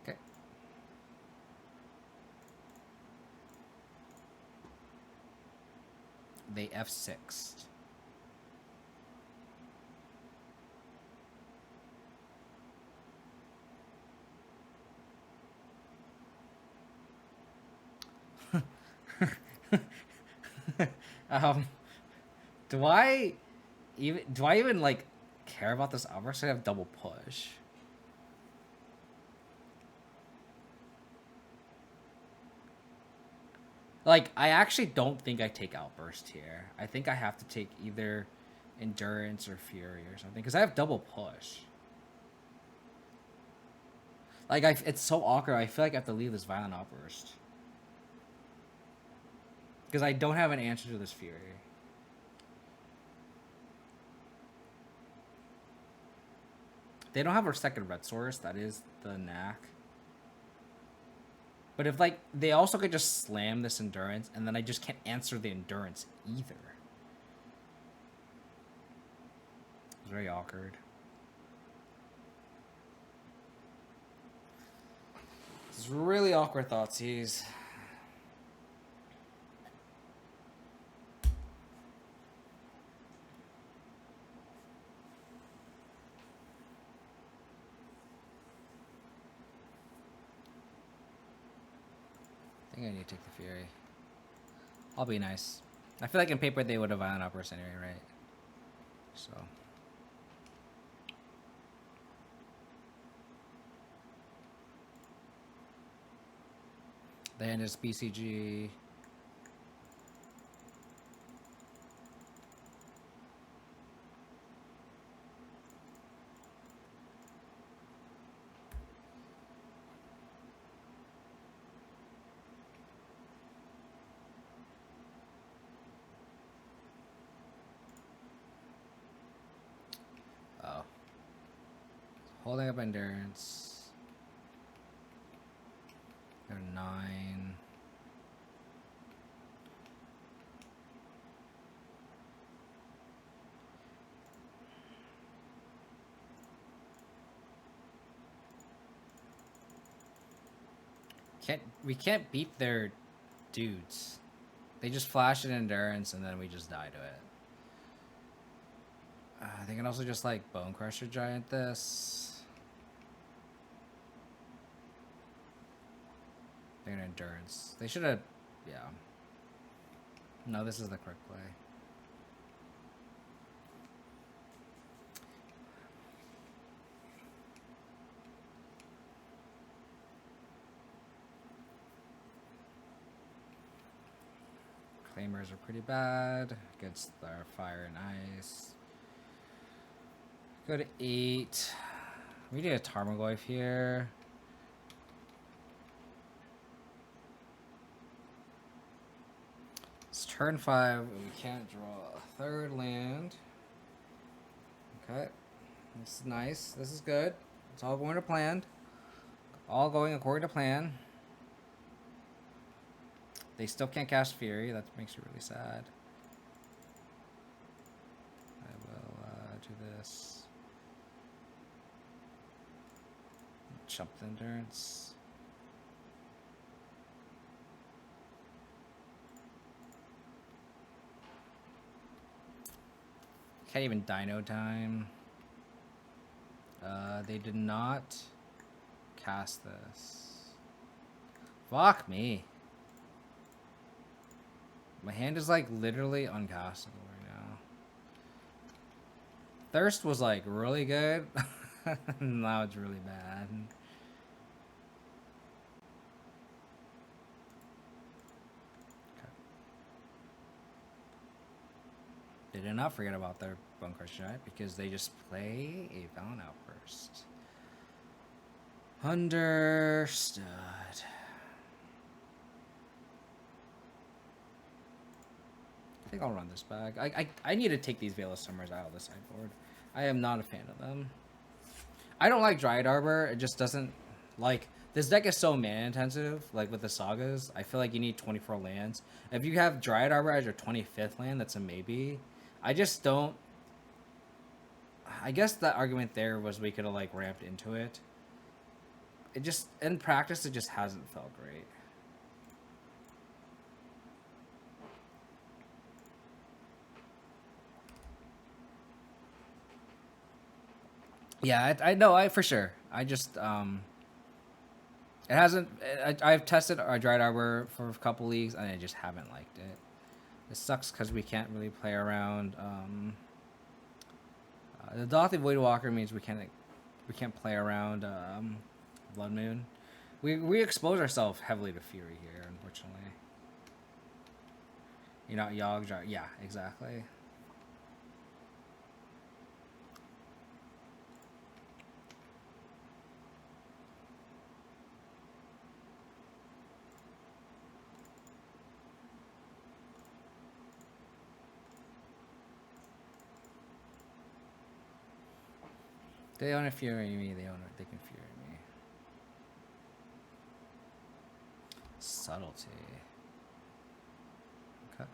Okay. They F6'd. Do I even like care about this offer? So I have double push. Like, I actually don't think I take Outburst here. I think I have to take either Endurance or Fury or something, because I have double push. Like, it's so awkward. I feel like I have to leave this Violent Outburst, because I don't have an answer to this Fury. They don't have a second red source. That is the knack. But if, like, they also could just slam this Endurance, and then I just can't answer the Endurance either. It's very awkward. It's really awkward thoughtseize. I think I need to take the Fury. I'll be nice. I feel like in paper they would have Violent Outburst anyway, right? So. Then there's BCG. Holding up endurance. They're 9. We can't beat their dudes. They just flash an endurance and then we just die to it. They can also just like Bone Crusher Giant this. They're an endurance. They should have, yeah. No, this is the correct play. Claimers are pretty bad against our fire and ice. Go to 8. We need a Tarmogoyf here. It's turn 5. We can't draw a 3rd land. Okay. This is nice. This is good. It's all going to plan. All going according to plan. They still can't cast Fury. That makes you really sad. I will do this. Jump the endurance. Can't even Dino time. They did not cast this. Fuck me. My hand is like literally uncastable right now. Thirst was like really good. Now it's really bad. Okay. They did not forget about their Bone Crusher Giant because they just play a Valen Outburst. Understood. I think I'll run this back. I need to take these Veil of Summers out of the sideboard. I am not a fan of them. I don't like Dryad Arbor. It just doesn't... Like, this deck is so mana intensive, like with the Sagas. I feel like you need 24 lands. If you have Dryad Arbor as your 25th land, that's a maybe. I just don't... I guess the argument there was we could have, like, ramped into it. It just... In practice, it just hasn't felt great. Yeah, I know, for sure. I just, it hasn't, I've tested our Dryad Arbor for a couple leagues, and I just haven't liked it. It sucks because we can't really play around, the Dothy Voidwalker means we can't play around, Blood Moon. We expose ourselves heavily to Fury here, unfortunately. You're not Yogg, yeah, exactly. They own a Fury me, they can Fury me. Subtlety. Okay.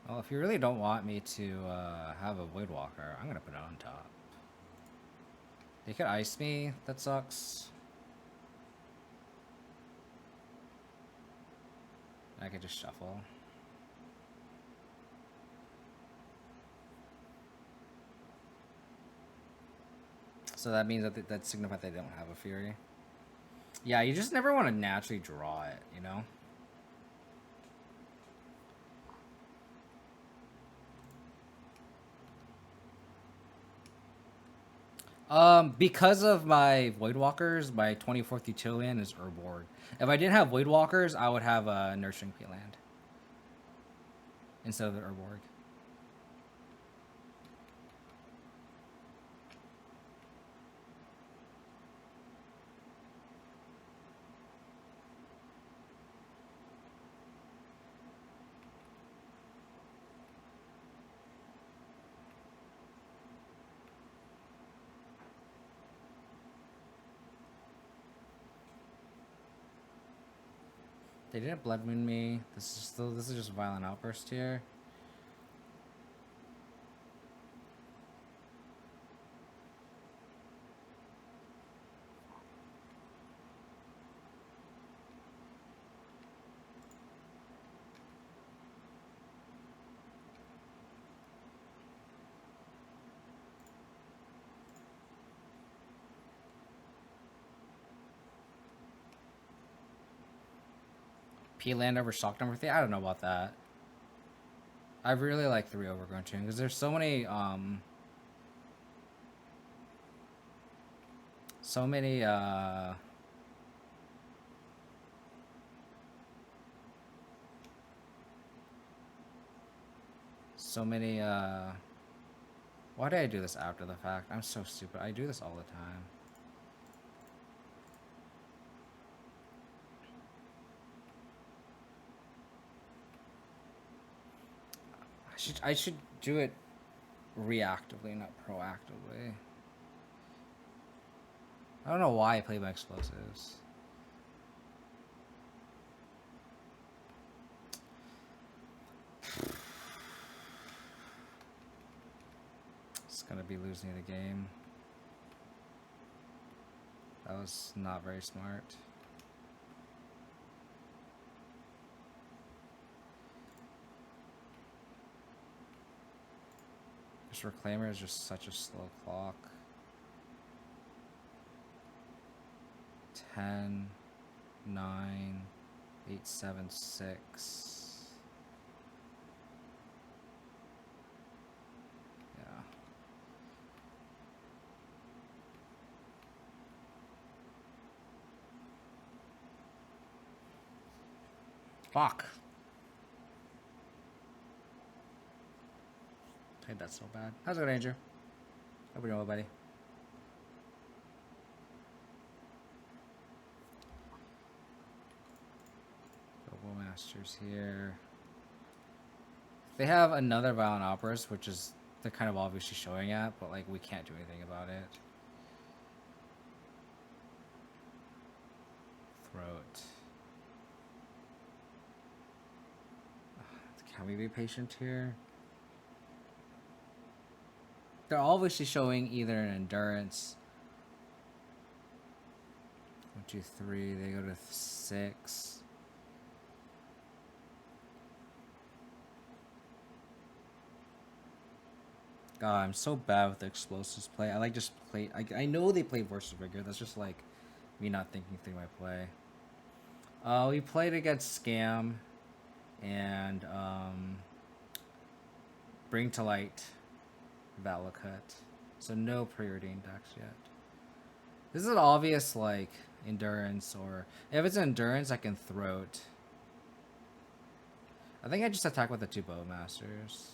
Well, if you really don't want me to have a Voidwalker, I'm gonna put it on top. They could ice me, that sucks. I could just shuffle. So that means that signifies they don't have a Fury. Yeah, you just never want to naturally draw it, you know? Because of my Voidwalkers, my 24th Utility is Urborg. If I didn't have Voidwalkers, I would have a Nurturing Peatland instead of the Urborg. They didn't blood moon me. This is just violent outburst here. P land over shock number 3. I don't know about that. I really like 3 overgrown tomb because there's so many so many why did I do this after the fact? I'm so stupid. I do this all the time. I should do it reactively, not proactively. I don't know why I play my explosives. It's gonna be losing the game. That was not very smart. This Reclaimer is just such a slow clock. 10, 9, 8, 7, 6. Yeah. Fuck. Played that so bad. How's it going, Andrew? Hope you're doing well, buddy. Global Masters here. They have another Violent Outburst, which is they're kind of obviously showing at, but like we can't do anything about it. Throat. Can we be patient here? They're obviously showing either an endurance. 1, 2, 3. They go to 6. God, I'm so bad with the explosives play. I like just play. I know they play versus rigor. That's just like me not thinking through my play. We played against Scam and Bring to Light. Valakut. So no Preordain decks yet. This is an obvious like endurance, or if it's endurance I can throat. I think I just attack with the 2 Bowmasters.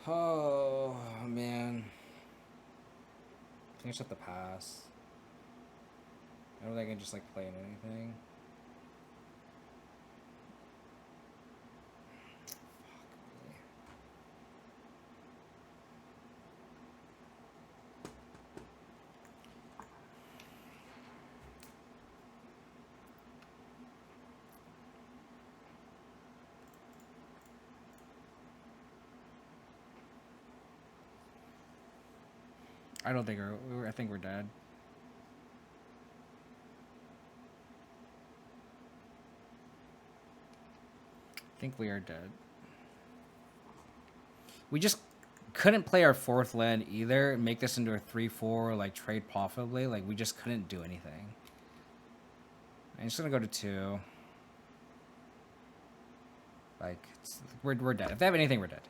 Oh man. I think I just have to pass. I don't think I can just like play in anything. I don't think I think we're dead. I think we are dead. We just couldn't play our 4th land either, make this into a 3-4, like trade profitably. Like we just couldn't do anything. I'm just gonna go to 2. Like we're dead. If they have anything, we're dead.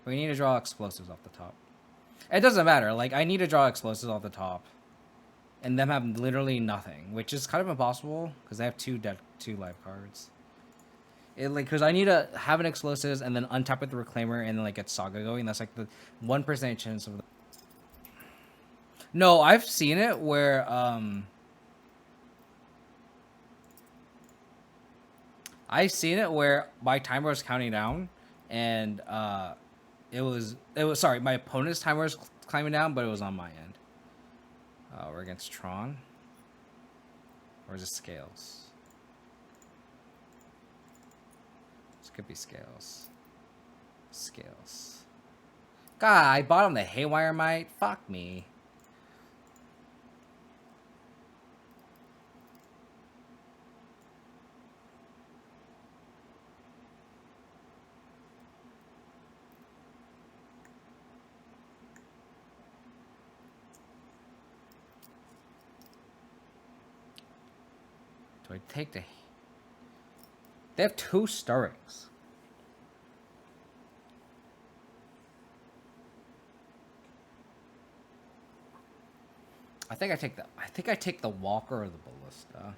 We need to draw explosives off the top. It doesn't matter. Like I need to draw explosives off the top. And them have literally nothing, which is kind of impossible because they have 2 live cards. Because I need to have an explosives and then untap with the Reclaimer and then like get Saga going. That's like the 1% chance of. No, I've seen it where I've seen it where my timer was counting down, and it was sorry, my opponent's timer was climbing down, but it was on my end. We're against Tron, or is it Scales? This could be Scales. Scales. God, I bought him the Haywire Might. Fuck me. Do I take the... They have 2 stirrings. I think I take the Walker or the Ballista.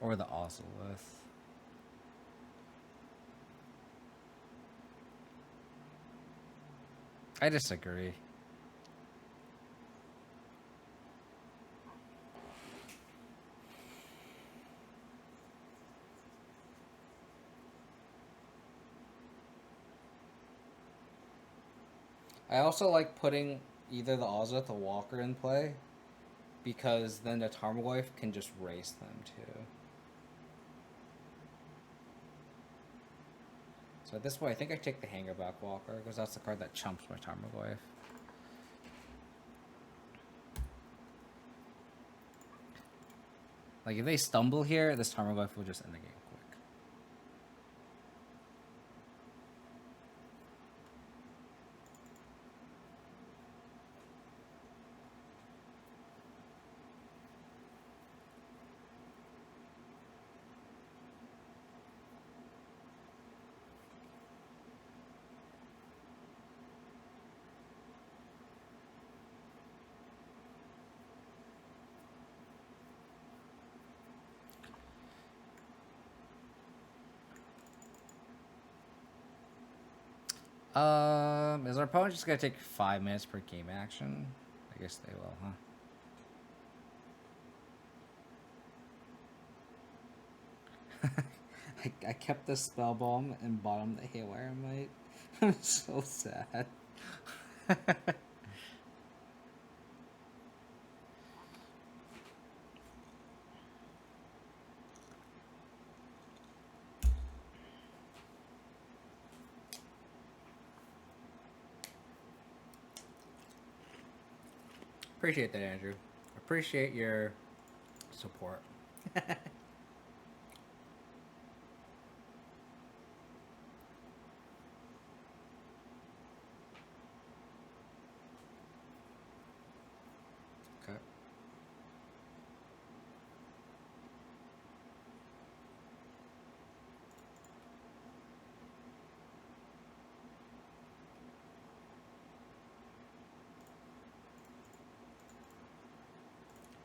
Or the Ozolith. I disagree. I also like putting either the Ozolith or Walker in play, because then the Tarmogoyf can just race them too. So at this point, I think I take the Hangerback Walker, because that's the card that chumps my Tarmogoyf. Like, if they stumble here, this Tarmogoyf will just end the game quick. Is our opponent just gonna take 5 minutes per game action? I guess they will, huh? I kept the spell bomb and bought him the Haywire Might. I'm so sad. Appreciate that, Andrew. Appreciate your support. Okay.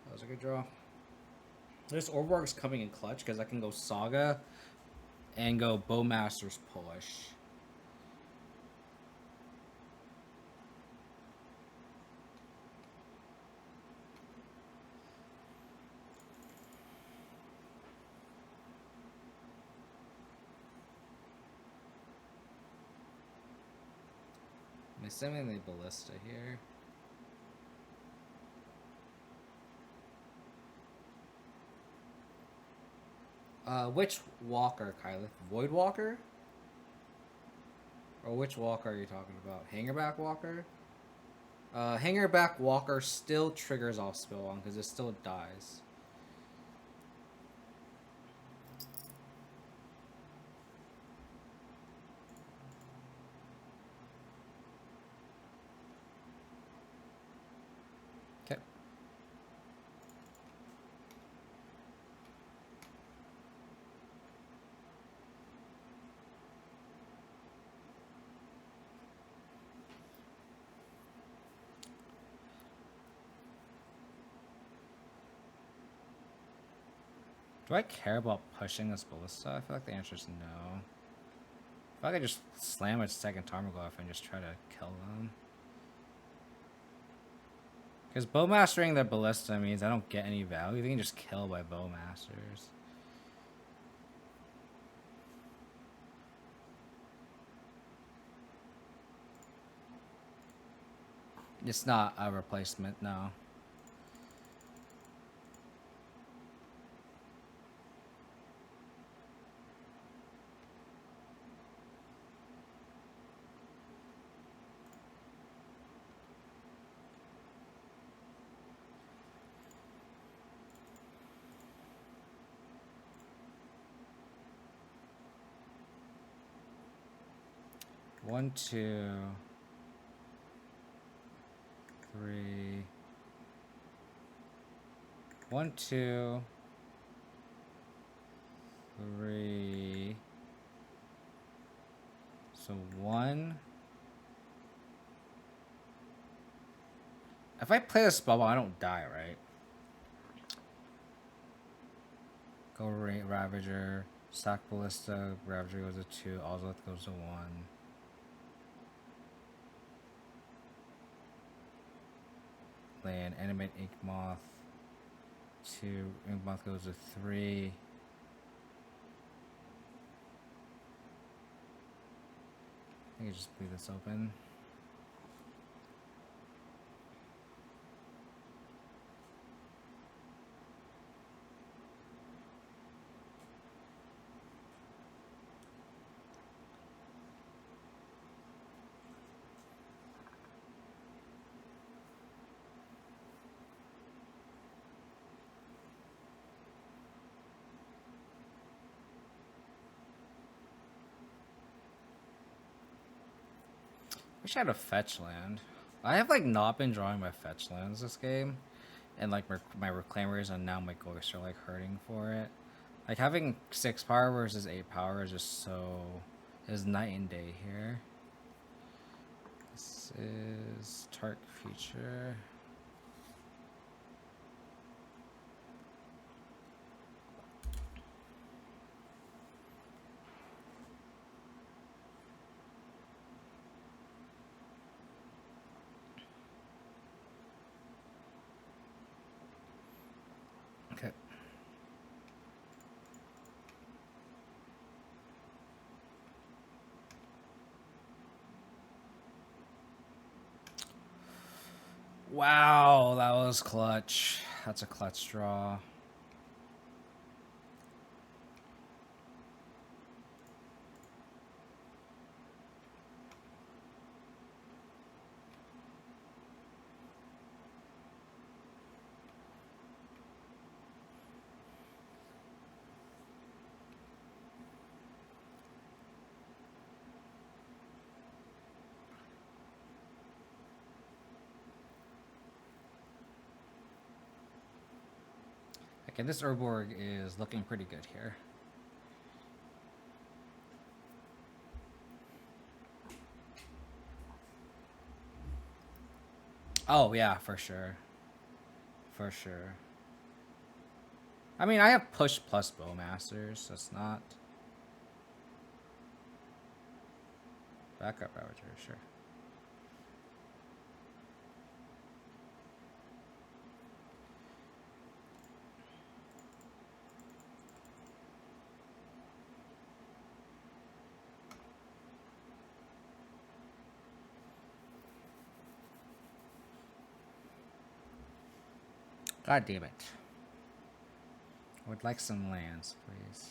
That was a good draw. This Orborg's coming in clutch because I can go Saga and go Bowmaster's Push. I'm assuming the Ballista here. Which Walker, Kylie? Void Walker? Or which Walker are you talking about? Hangerback Walker? Hangerback Walker still triggers off Spellbomb because it still dies. Okay. Do I care about pushing this Ballista? I feel like the answer is no. I feel like I just slam a second Tarmogoyf and just try to kill them. Because Bowmastering their Ballista means I don't get any value. They can just kill by Bowmasters. It's not a replacement, no. One, two, three. 1, 2, 3. So 1. If I play this bubble, I don't die, right? Go Ravager. Sack Ballista. Ravager goes to 2. Ozolith goes to 1. Land. Animate Ink Moth. 2. Ink Moth goes to 3. I think I just leave this open. Wish I had a fetch land. I have like not been drawing my fetch lands this game, and like my reclaimers and now my ghosts are like hurting for it. Like having 6 power versus 8 power is just so is night and day here. This is Tark feature. Okay. Wow, that was clutch. That's a clutch draw. Okay, this Urborg is looking pretty good here. Oh, yeah, for sure. For sure. I mean, I have push plus Bowmasters, so it's not... Backup Ravager, sure. God damn it. I would like some lands, please.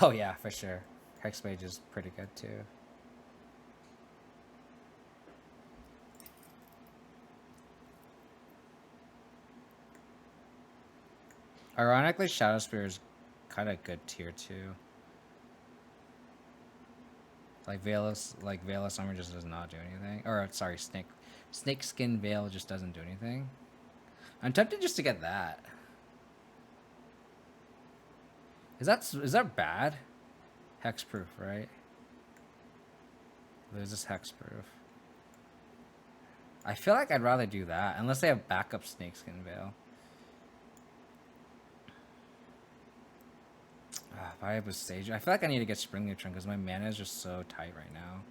Oh yeah, for sure. Hexmage is pretty good too. Ironically, Shadow Spear is kind of good tier 2. Like Veil of Summer just does not do anything. Or sorry, Snake Skin Veil just doesn't do anything. I'm tempted just to get that. Is that bad? Hexproof, right? There's this hexproof. I feel like I'd rather do that, unless they have backup Snakeskin Veil. If I have a Sage, I feel like I need to get Spring Neutron because my mana is just so tight right now.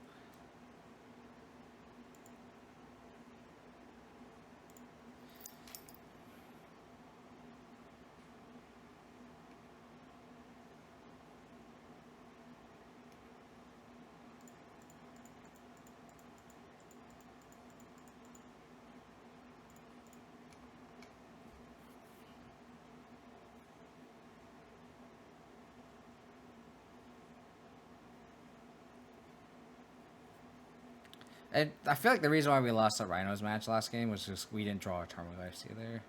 And I feel like the reason why we lost the Rhinos match last game was just we didn't draw a Tarmogoyfs either.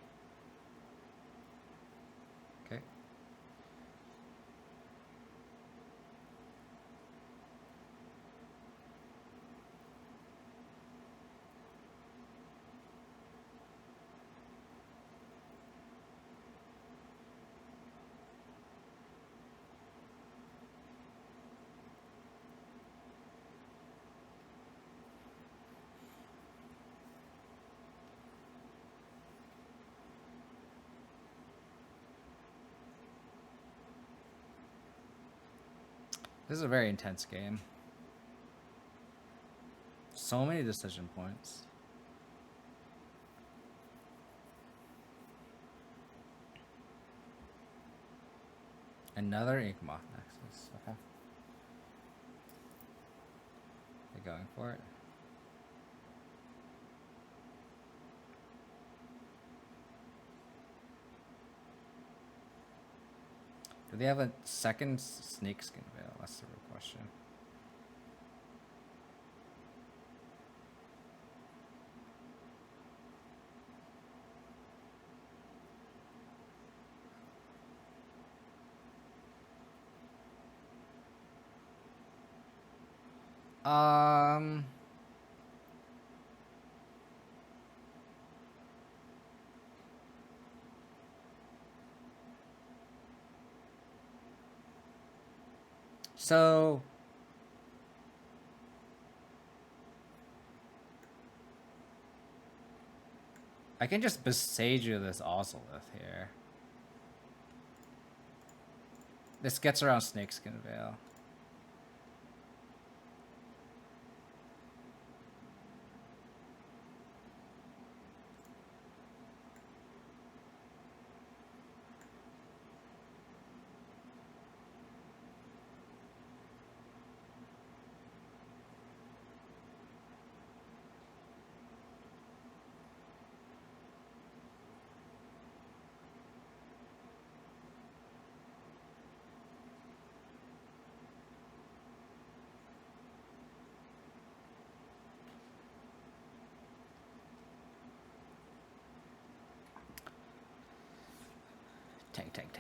Okay. This is a very intense game. So many decision points. Another Inkmoth Nexus. Okay. They're going for it. Do they have a second Snakeskin Veil? That's the real question. So I can just besage you this Ozolith here. This gets around Snakeskin Veil. Tank.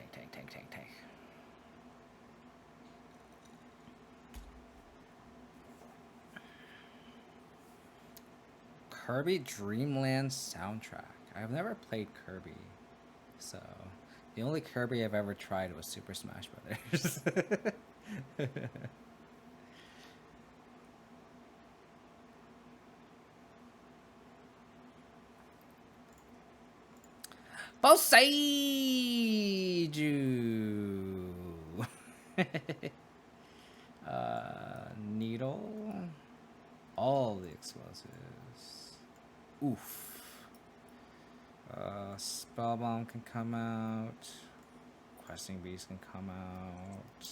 Kirby Dreamland soundtrack. I've never played Kirby, so the only Kirby I've ever tried was Super Smash Brothers. Boseiju! Needle. All the explosives. Oof. Spellbomb can come out. Questing Beast can come out.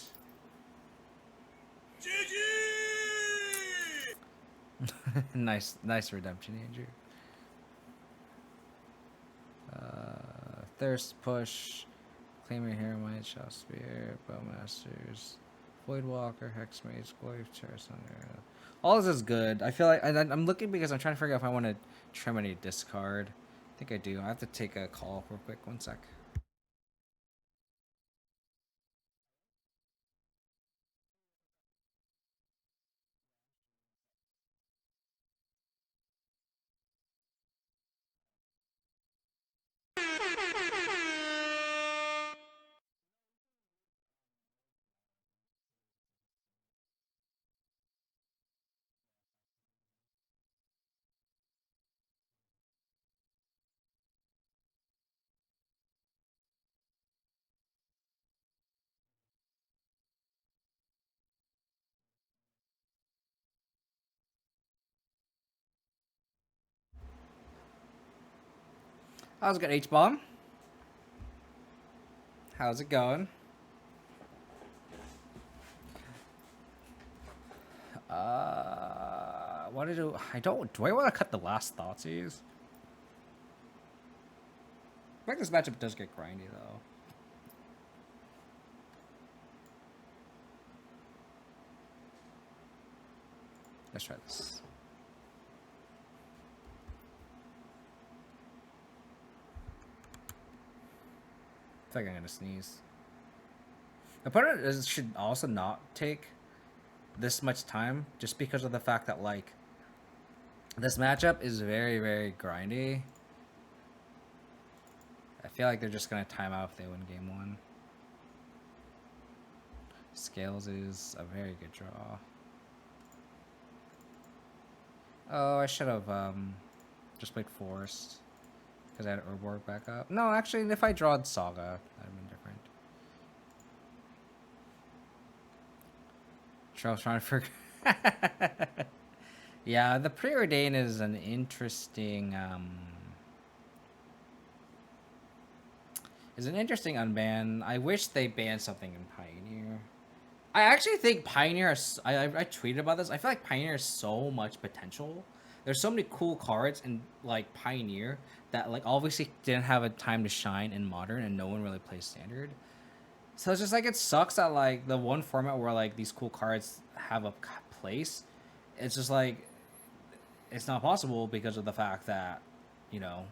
GG! nice redemption, Andrew. Thirst Push. Claim your hero, Might, Shell Spear, Bowmasters, Void Walker, Hex Mage, Glory of Charis. All this is good. I feel like I'm looking because I'm trying to figure out if I want to trim any discard. I think I do. I have to take a call real quick. 1 sec. How's it going, H-Bomb? How's it going? What did do I want to cut the last Thoughtseize? I think this matchup does get grindy though. Let's try this. I feel like I'm gonna sneeze. Opponent should also not take this much time just because of the fact that like this matchup is very, very grindy. I feel like they're just gonna time out if they win game one. Scales is a very good draw. Oh, I should have just played Forest because I had Urborg back up. No, actually, if I drawed Saga, that'd have been different. I was trying to figure. Yeah, the Preordain is an interesting. Is an interesting unban. I wish they banned something in Pioneer. I actually think Pioneer has, I tweeted about this. I feel like Pioneer has so much potential. There's so many cool cards in like Pioneer that like obviously didn't have a time to shine in Modern and no one really plays Standard. So it's just like it sucks that like the one format where like these cool cards have a place, it's just like it's not possible because of the fact that, you know,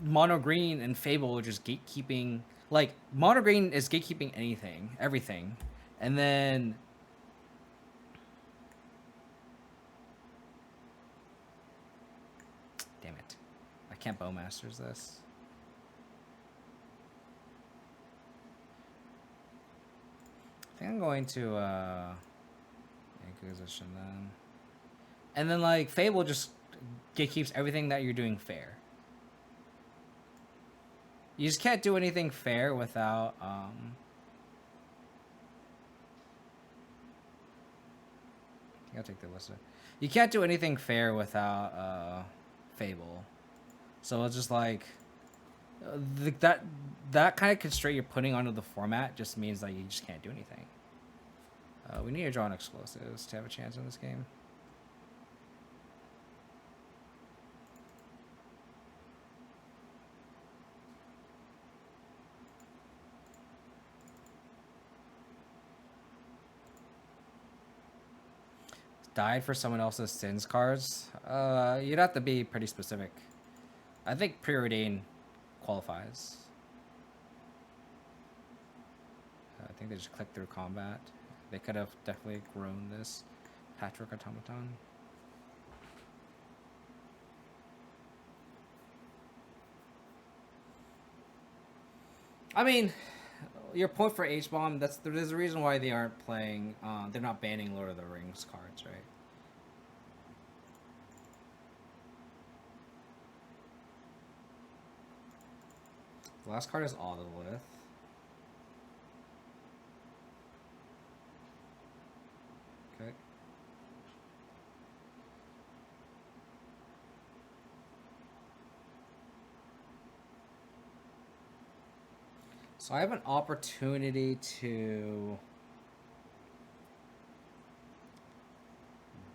Mono Green and Fable are just gatekeeping. Like Mono Green is gatekeeping everything, and then damn it, I can't Bowmasters this. I think I'm going to Inquisition then, and then like Fable just gatekeeps everything that you're doing fair. You just can't do anything fair without I think I'll take the Lister. You can't do anything fair without Fable. So it's just like that kind of constraint you're putting onto the format just means that you just can't do anything. We need to draw on explosives to have a chance in this game. Died for someone else's sins cards. You'd have to be pretty specific. I think Preordain qualifies. I think they just clicked through combat. They could have definitely grown this Patrick Automaton. I mean, your point for H-Bomb, there's a reason why they aren't playing, they're not banning Lord of the Rings cards, right? The last card is Autolith. Okay. So I have an opportunity to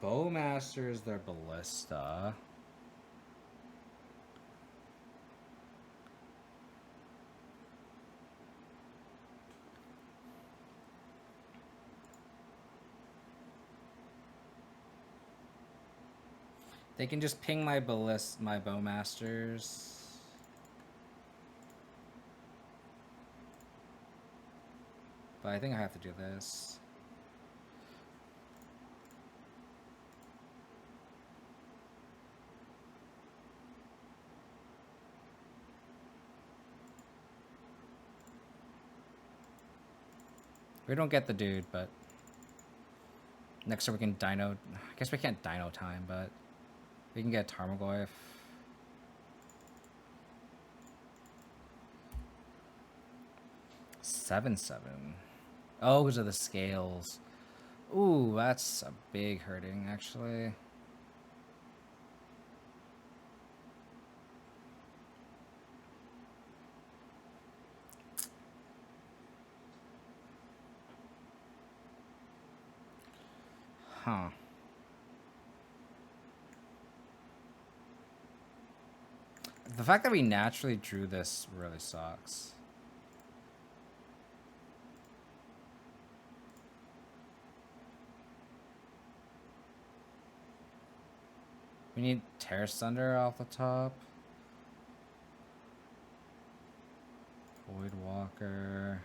Bowmasters their Ballista. They can just ping my Bowmasters. But I think I have to do this. We don't get the dude, but next time we can Dino. I guess we can't Dino time, but we can get Tarmogoyf. Seven. Oh, those are the scales. Ooh, that's a big hurting, actually. Huh. The fact that we naturally drew this really sucks. We need Terrace Thunder off the top. Void Walker.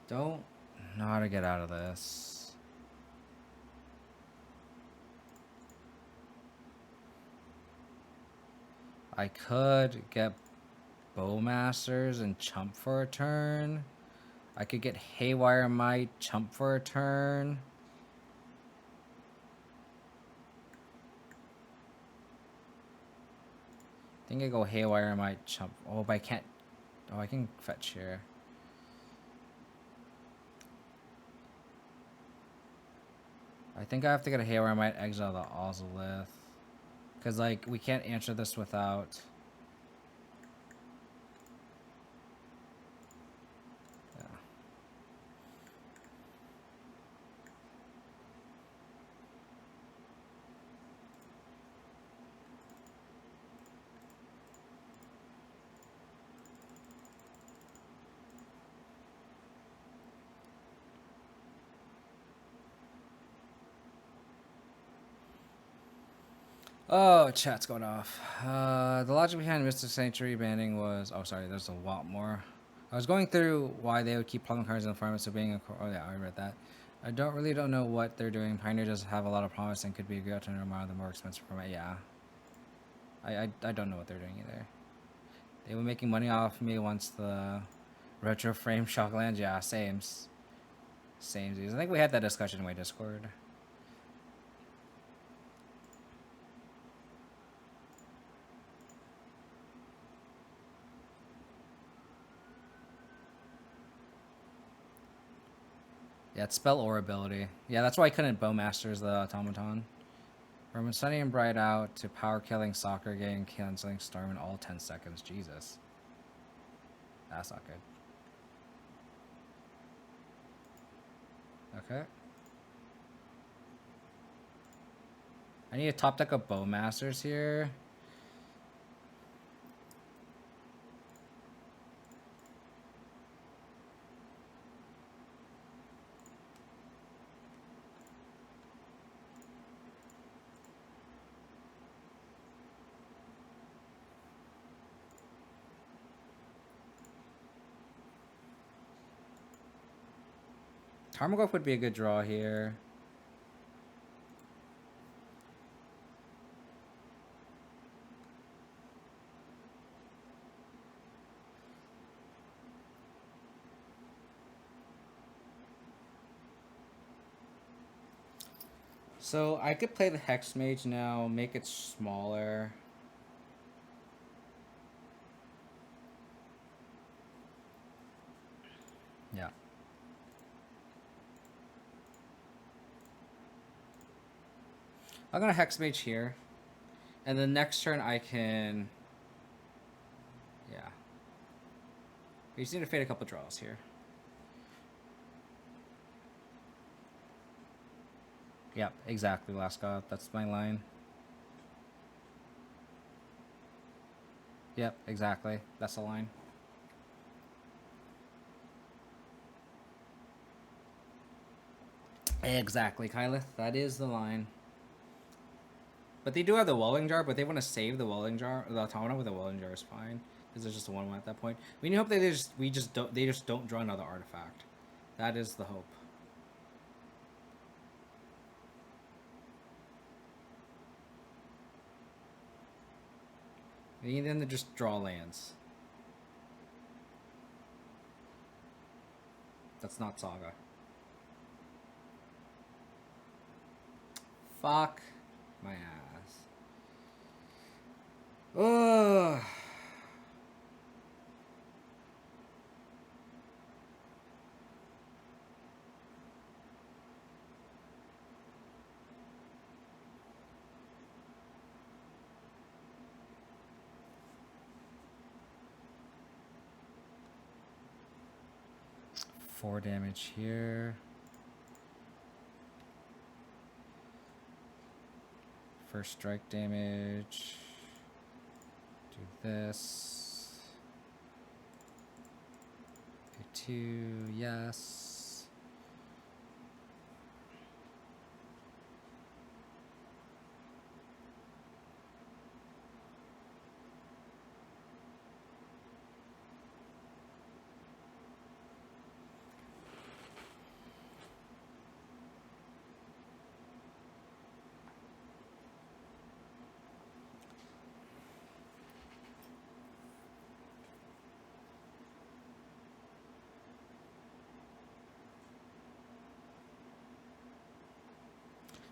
Don't know how to get out of this. I could get Bowmasters and chump for a turn. I could get Haywire Might, chump for a turn. I think I go Haywire Might, chump. Oh, but I can't. Oh, I can fetch here. I think I have to get a Haywire Might, exile the Ozolith. Because, like, we can't answer this without... Yeah. Oh, chat's going off. The logic behind Mystic Sanctuary banning was... Oh, sorry, there's a lot more. I was going through why they would keep plugging cards in the farm, so being a... Oh, yeah, I read that. I don't know what they're doing. Pioneer does have a lot of promise and could be a good alternative to the more expensive format. Yeah. I don't know what they're doing either. They were making money off me once the retro frame Shocklands. Yeah, same. I think we had that discussion in my Discord. Yeah, it's spell or ability. Yeah, that's why I couldn't Bowmasters the Automaton. From Sunny and Bright out to power killing Soccer Game, canceling Storm in all 10 seconds. Jesus. That's not good. Okay. I need a top deck of Bowmasters here. Tarmogoyf would be a good draw here. So I could play the Hex Mage now, make it smaller. Yeah. I'm gonna Hex Mage here. And the next turn I can... Yeah. We just need to fade a couple draws here. Yep, exactly, Last God. That's my line. Yep, exactly. That's the line. Exactly, Kyleth. That is the line. But they do have the Welling Jar, but they want to save the Welling Jar. The Automata with the Welling Jar is fine. Because there's just a 1-1 at that point. We hope they just don't draw another artifact. That is the hope. We need them to just draw lands. That's not Saga. Fuck my ass. Ugh. 4 damage here. First strike damage. Do this. Pay 2, yes.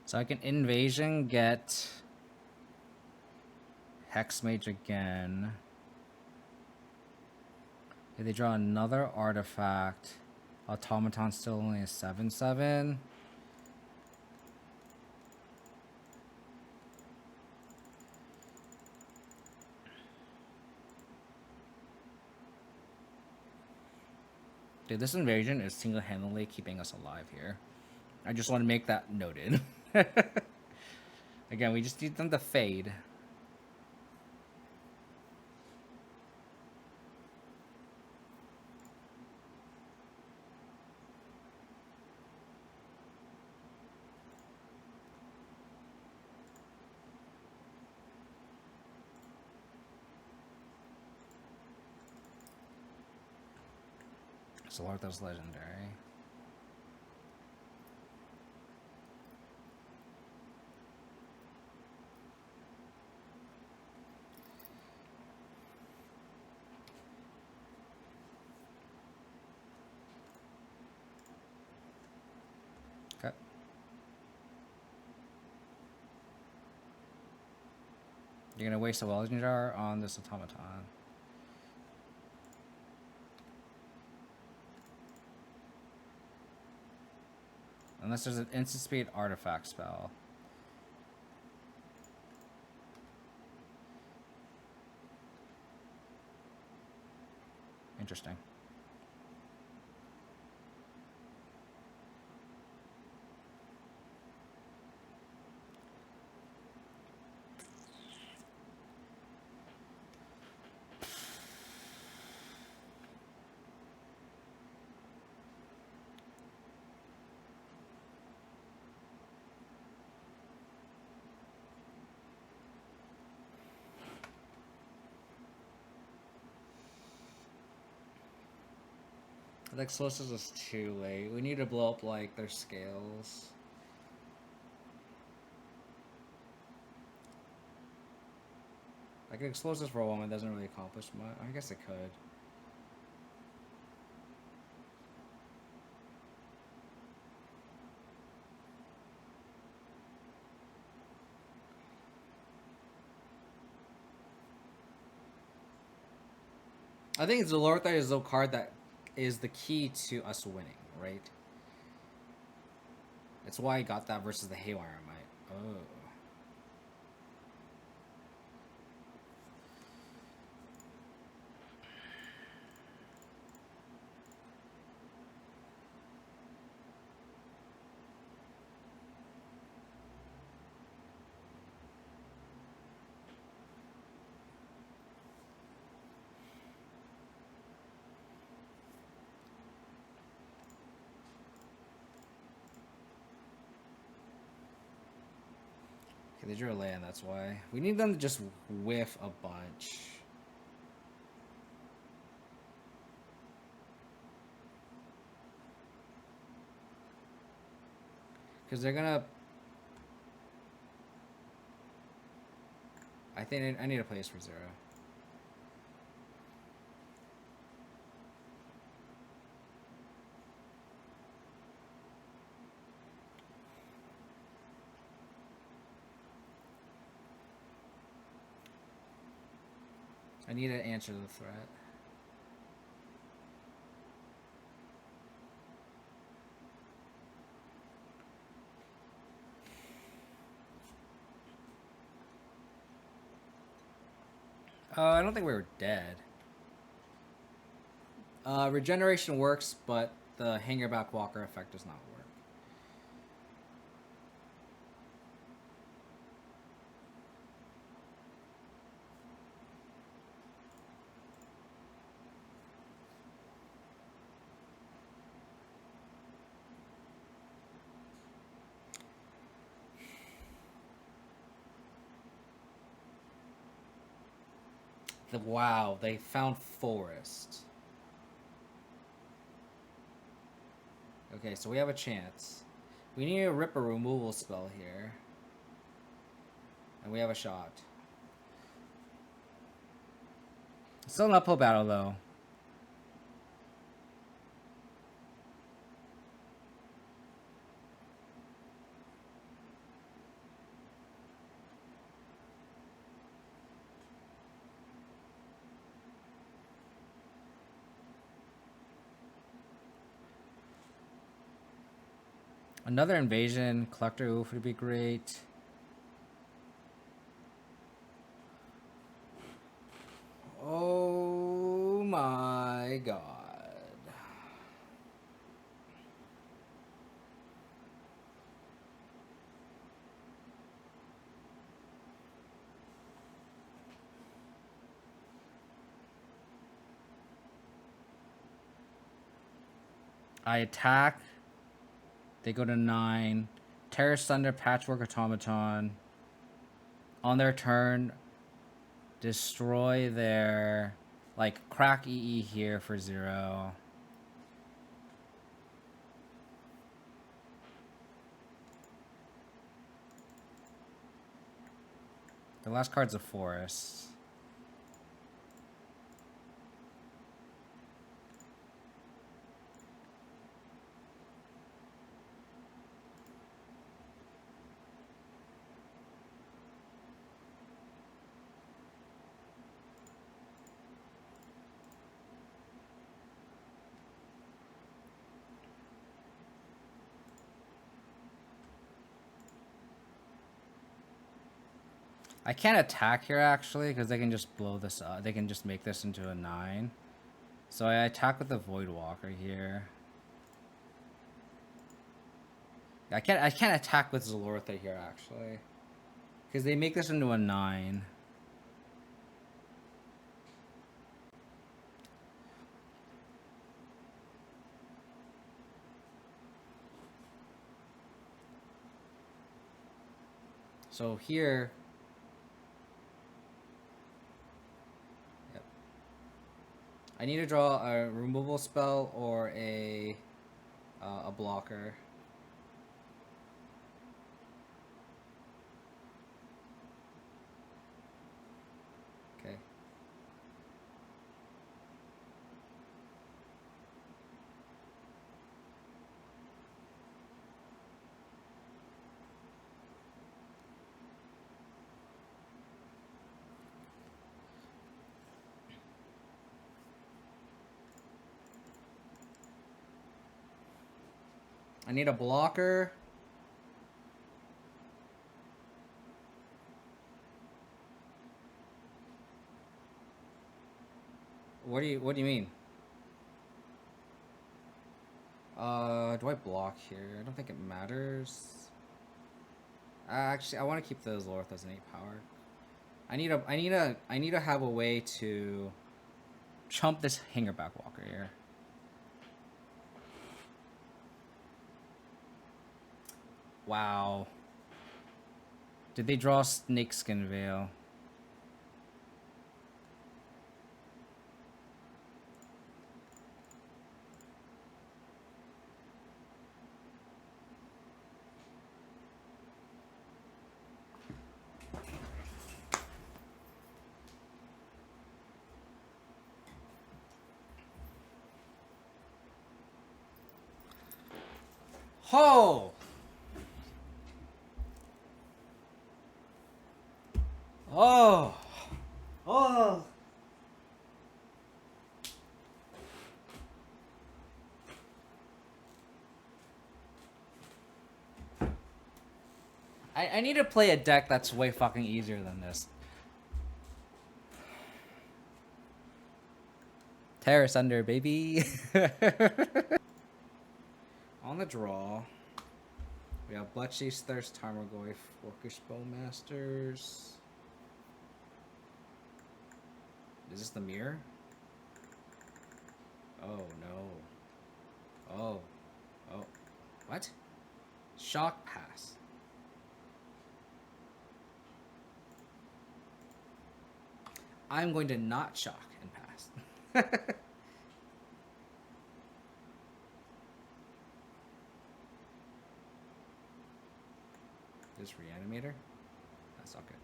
So I can Invasion, get Hex Mage again. If they draw another artifact, Automaton still only a 7/7. Dude, this invasion is single-handedly keeping us alive here. I just want to make that noted. Again, we just need them to fade. So Rakdos legendary. Okay. You're gonna waste a Welding Jar on this Automaton. Unless there's an instant speed artifact spell. Interesting. The explosives is too late. We need to blow up like their scales. Like explosives for a woman doesn't really accomplish much. I guess it could. I think Zolortha is the card that is the key to us winning, right? That's why I got that versus the Haywire Might. Oh. They drew a land, that's why. We need them to just whiff a bunch. Because they're gonna... I think I need a place for 0. I need to answer the threat. I don't think we were dead. Regeneration works, but the Hangerback Walker effect does not work. Wow, they found forest. Okay, so we have a chance. We need to rip a removal spell here. And we have a shot. Still an uphill battle, though. Another invasion. Collector Oof would be great. Oh my god. I attack. They go to 9. Terror Thunder, Patchwork Automaton. On their turn, destroy their, like, crack EE here for 0. The last card's a forest. I can't attack here, actually, because they can just blow this up. They can just make this into a 9. So I attack with the Voidwalker here. I can't attack with Zalortha here, actually. Because they make this into a 9. So here... I need to draw a removal spell or a blocker. Okay. I need a blocker. What do you mean? Do I block here? I don't think it matters. Actually, I want to keep those Lorth as an 8 power. I need to have a way to chump this Hangerback Walker here. Wow. Did they draw Snakeskin Veil? Ho! Oh! Oh! I need to play a deck that's way fucking easier than this. Terrace under, baby. on the draw, we have Bloodchase Thirst, Tarmogoyf, Orcish Bowmasters. Is this the mirror? Oh no. Oh. Oh. What? Shock pass. I'm going to not shock and pass. This reanimator? That's not good.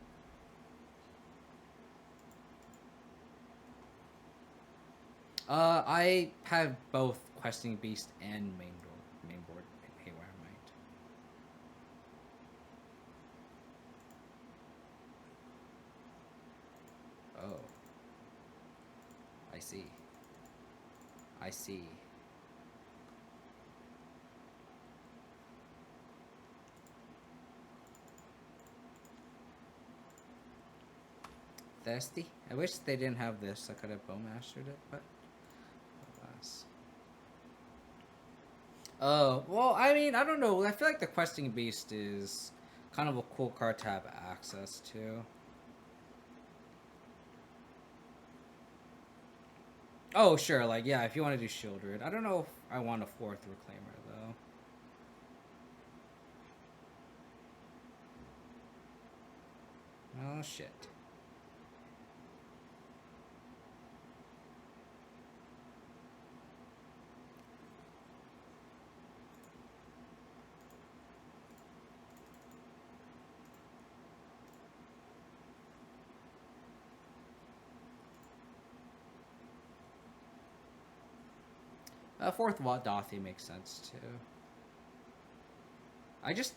I have both Questing Beast and mainboard Haywire Might. Oh. I see. I see. Thirsty? I wish they didn't have this. I could have Bowmastered it, but alas. Oh, well, I mean, I don't know. I feel like the Questing Beast is kind of a cool card to have access to. Oh, sure, like, yeah, if you want to do Shieldred. I don't know if I want a 4th Reclaimer, though. Oh, shit. Fourth Dothy makes sense too. I just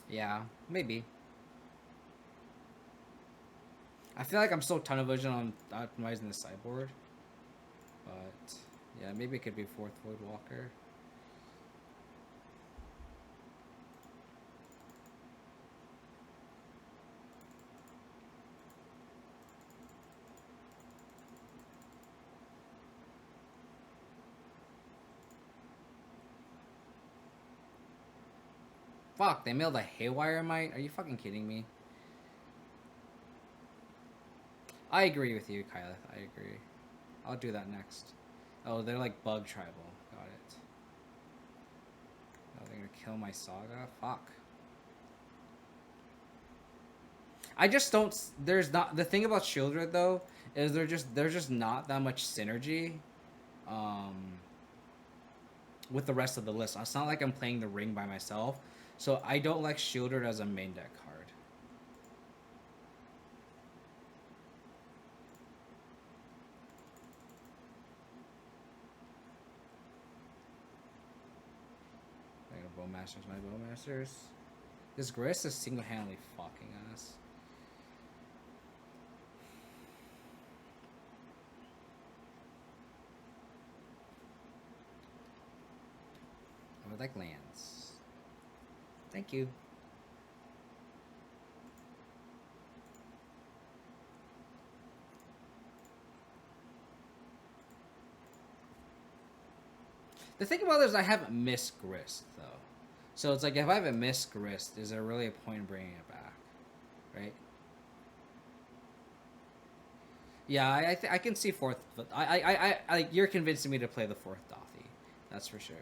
yeah, maybe. I feel like I'm so tunnel vision on optimizing the sideboard, but yeah, maybe it could be 4th Voidwalker. Fuck, they mailed a Haywire Might? Are you fucking kidding me? I agree with you, Kyleth. I agree. I'll do that next. Oh, they're like bug tribal. Got it. Oh, they're gonna kill my Saga? Fuck. I just don't... There's not... The thing about Shieldred, though, is there's just not that much synergy with the rest of the list. It's not like I'm playing the ring by myself. So I don't like Shieldred as a main deck card. I got Bowmasters, my Bowmasters. This Grist is single-handedly fucking us. I would like lands. Thank you. The thing about this is I haven't missed Grist, though. So it's like, if I haven't missed Grist, is there really a point in bringing it back? Right? Yeah, I can see 4th. You're convincing me to play the 4th Dothy. That's for sure.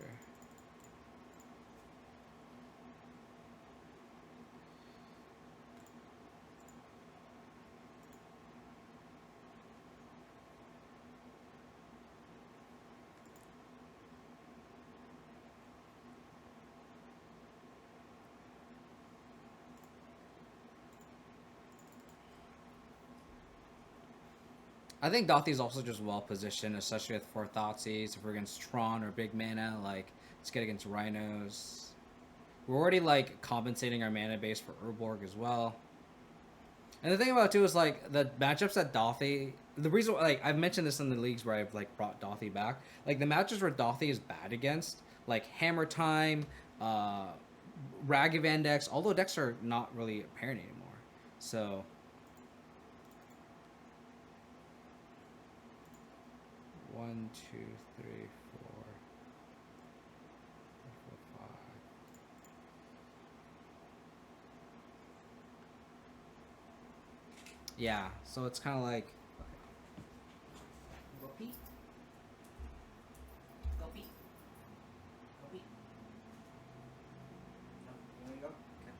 I think Dothy's also just well positioned, especially with 4 Thoughtseize. If we're against Tron or big mana, like, let's get against Rhinos. We're already, like, compensating our mana base for Urborg as well. And the thing about it, too, is, like, the matchups that Dothy... The reason, like, I've mentioned this in the leagues where I've, like, brought Dothy back. Like, the matchups where Dothy is bad against, like, Hammer Time, Ragavan decks, all those decks are not really apparent anymore. So... 1, 2, 3, 4, 5. Yeah, so it's kind of like. Go pee. Go pee. Go pee. No, you want to go? Okay.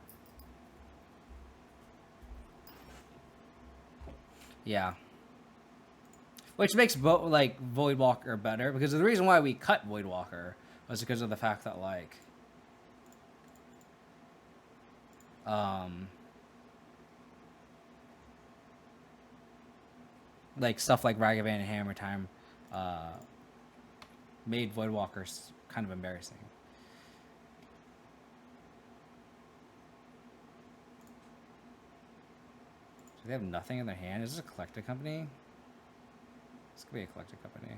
Yeah. Which makes like Voidwalker better, because the reason why we cut Voidwalker was because of the fact that like stuff like Ragavan and Hammer Time made Voidwalkers kind of embarrassing. So they have nothing in their hand. Is this a collector company? This could be a collector company.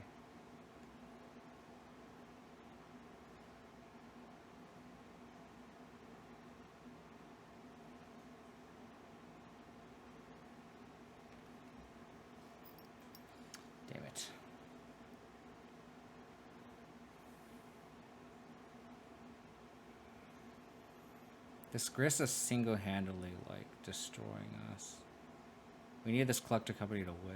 Damn it. This Gris is single-handedly like destroying us. We need this collector company to whiff.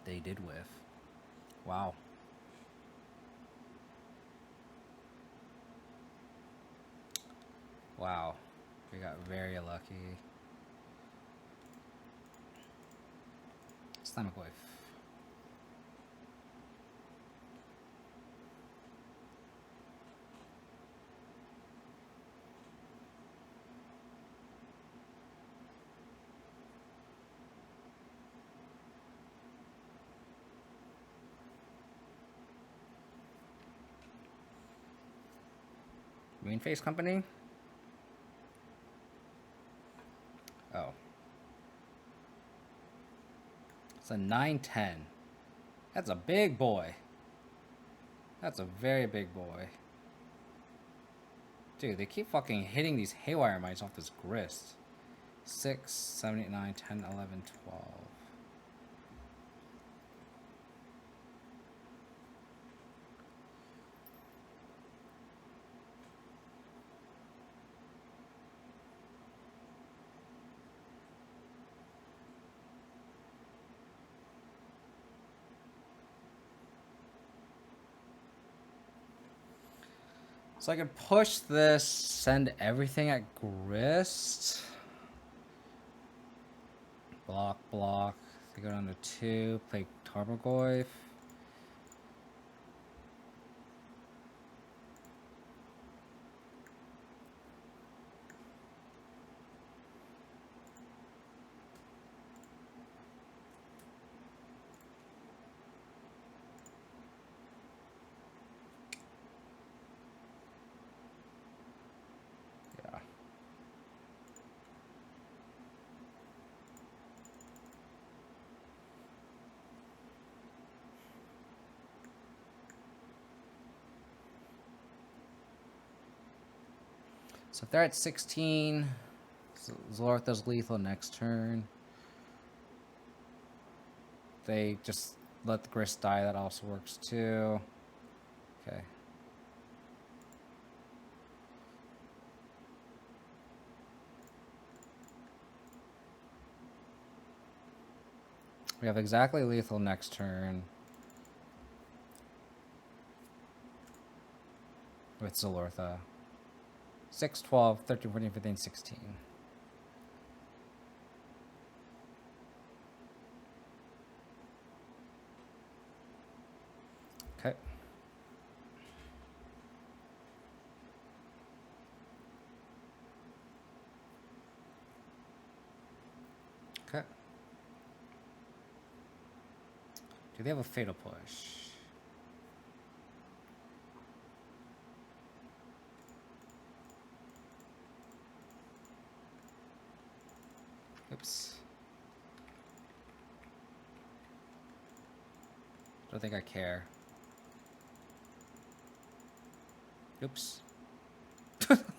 They did whiff. Wow. Wow. We got very lucky. Stomach whiff. Face company? Oh. It's a 9/10. That's a big boy. That's a very big boy. Dude, they keep fucking hitting these haywire mites off this grist. 6, 7, 8, 9, 10, 11, 12. So I can push this, send everything at grist. Block, block. They go down to 2. Play Tarmogoyf. So if they're at 16, Zlortha's lethal next turn. They just let the grist die, that also works too. Okay. We have exactly lethal next turn. With Zlortha. 6, 12, 13, 14, 15, 16. Okay. Okay. Do they have a fatal push? Oops. Don't think I care. Oops.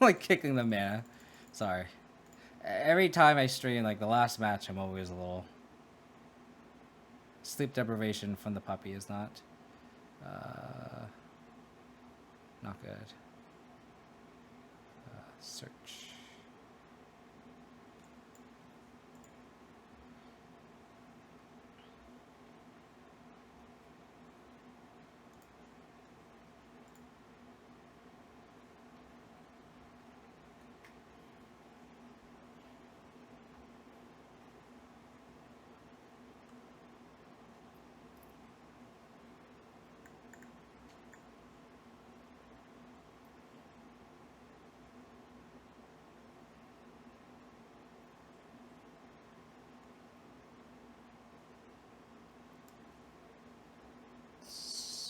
Like kicking the mana. Sorry. Every time I stream, like the last match, I'm always a little sleep deprivation from the puppy is uh, not good. Search.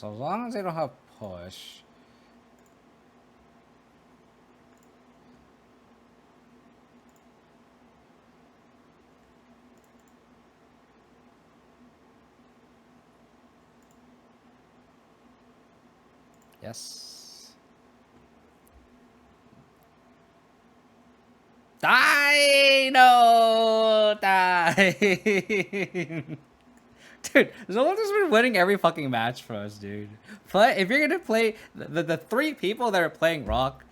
So as long as they don't have push. Yes. Die! No! Die! Dude, Zoltan's been winning every fucking match for us, dude. Play if you're gonna play the three people that are playing Rock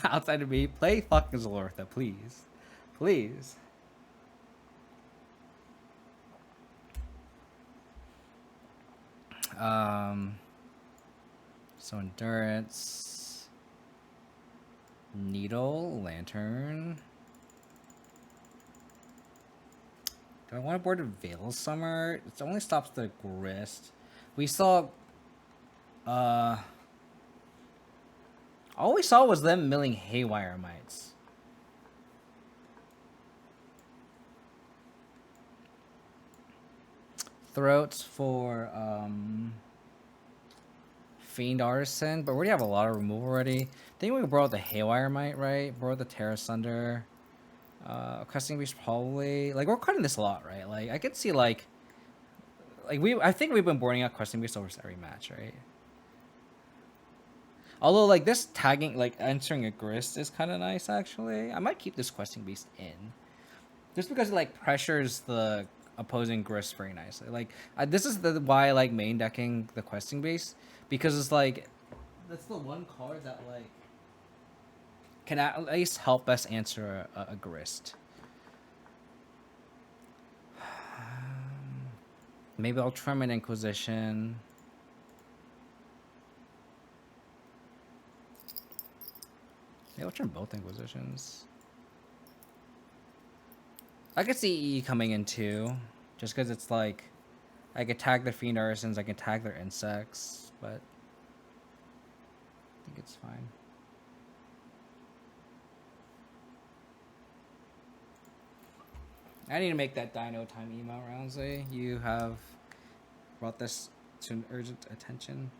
outside of me, play fucking Zolortha, please. Please. So endurance. Needle, lantern. Do I want to board a Veil Summer? It only stops the grist. We saw all we saw was them milling Haywire Mites. Throats for Fiend Artisan, but we already have a lot of removal already. I think we brought the Haywire Mite, right? Brought the Terra Sunder. Cresting Beast probably. Like, we're cutting this a lot, right? Like, I could see, like I think we've been boarding out Cresting Beast over every match, right? Although, like, this tagging, like, entering a grist is kind of nice, actually. I might keep this Questing Beast in. Just because it, like, pressures the opposing grist very nicely. Like, this is why I like main decking the Questing Beast. Because it's, like, that's the one card that, like, can at least help us answer a grist. Maybe I'll trim an Inquisition. Maybe I'll trim both Inquisitions. I could see E coming in too. Just because it's like, I could tag the Fiend Artisans, I can tag their insects, but I think it's fine. I need to make that Dino Time email, Roundsley. You have brought this to an urgent attention.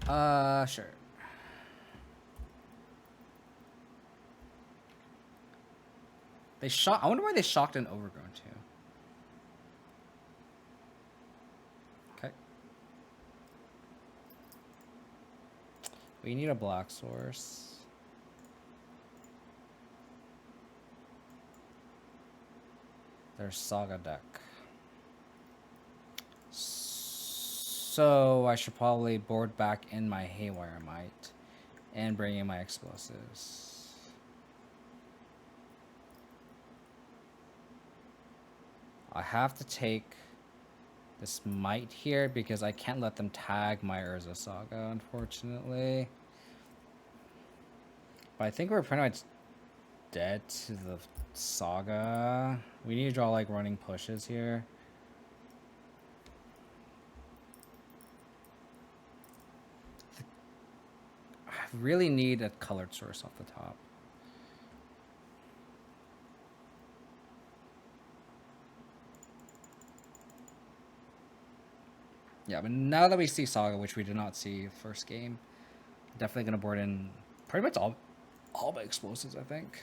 Sure. They shot. I wonder why they shocked an Overgrown too. Okay. We need a black source. There's Saga deck. So I should probably board back in my Haywire Mite and bring in my explosives. I have to take this Mite here because I can't let them tag my Urza Saga, unfortunately. But I think we're pretty much dead to the Saga. We need to draw like running pushes here. I really need a colored source off the top. Yeah, but now that we see Saga, which we did not see first game, definitely gonna board in pretty much all my explosives, I think.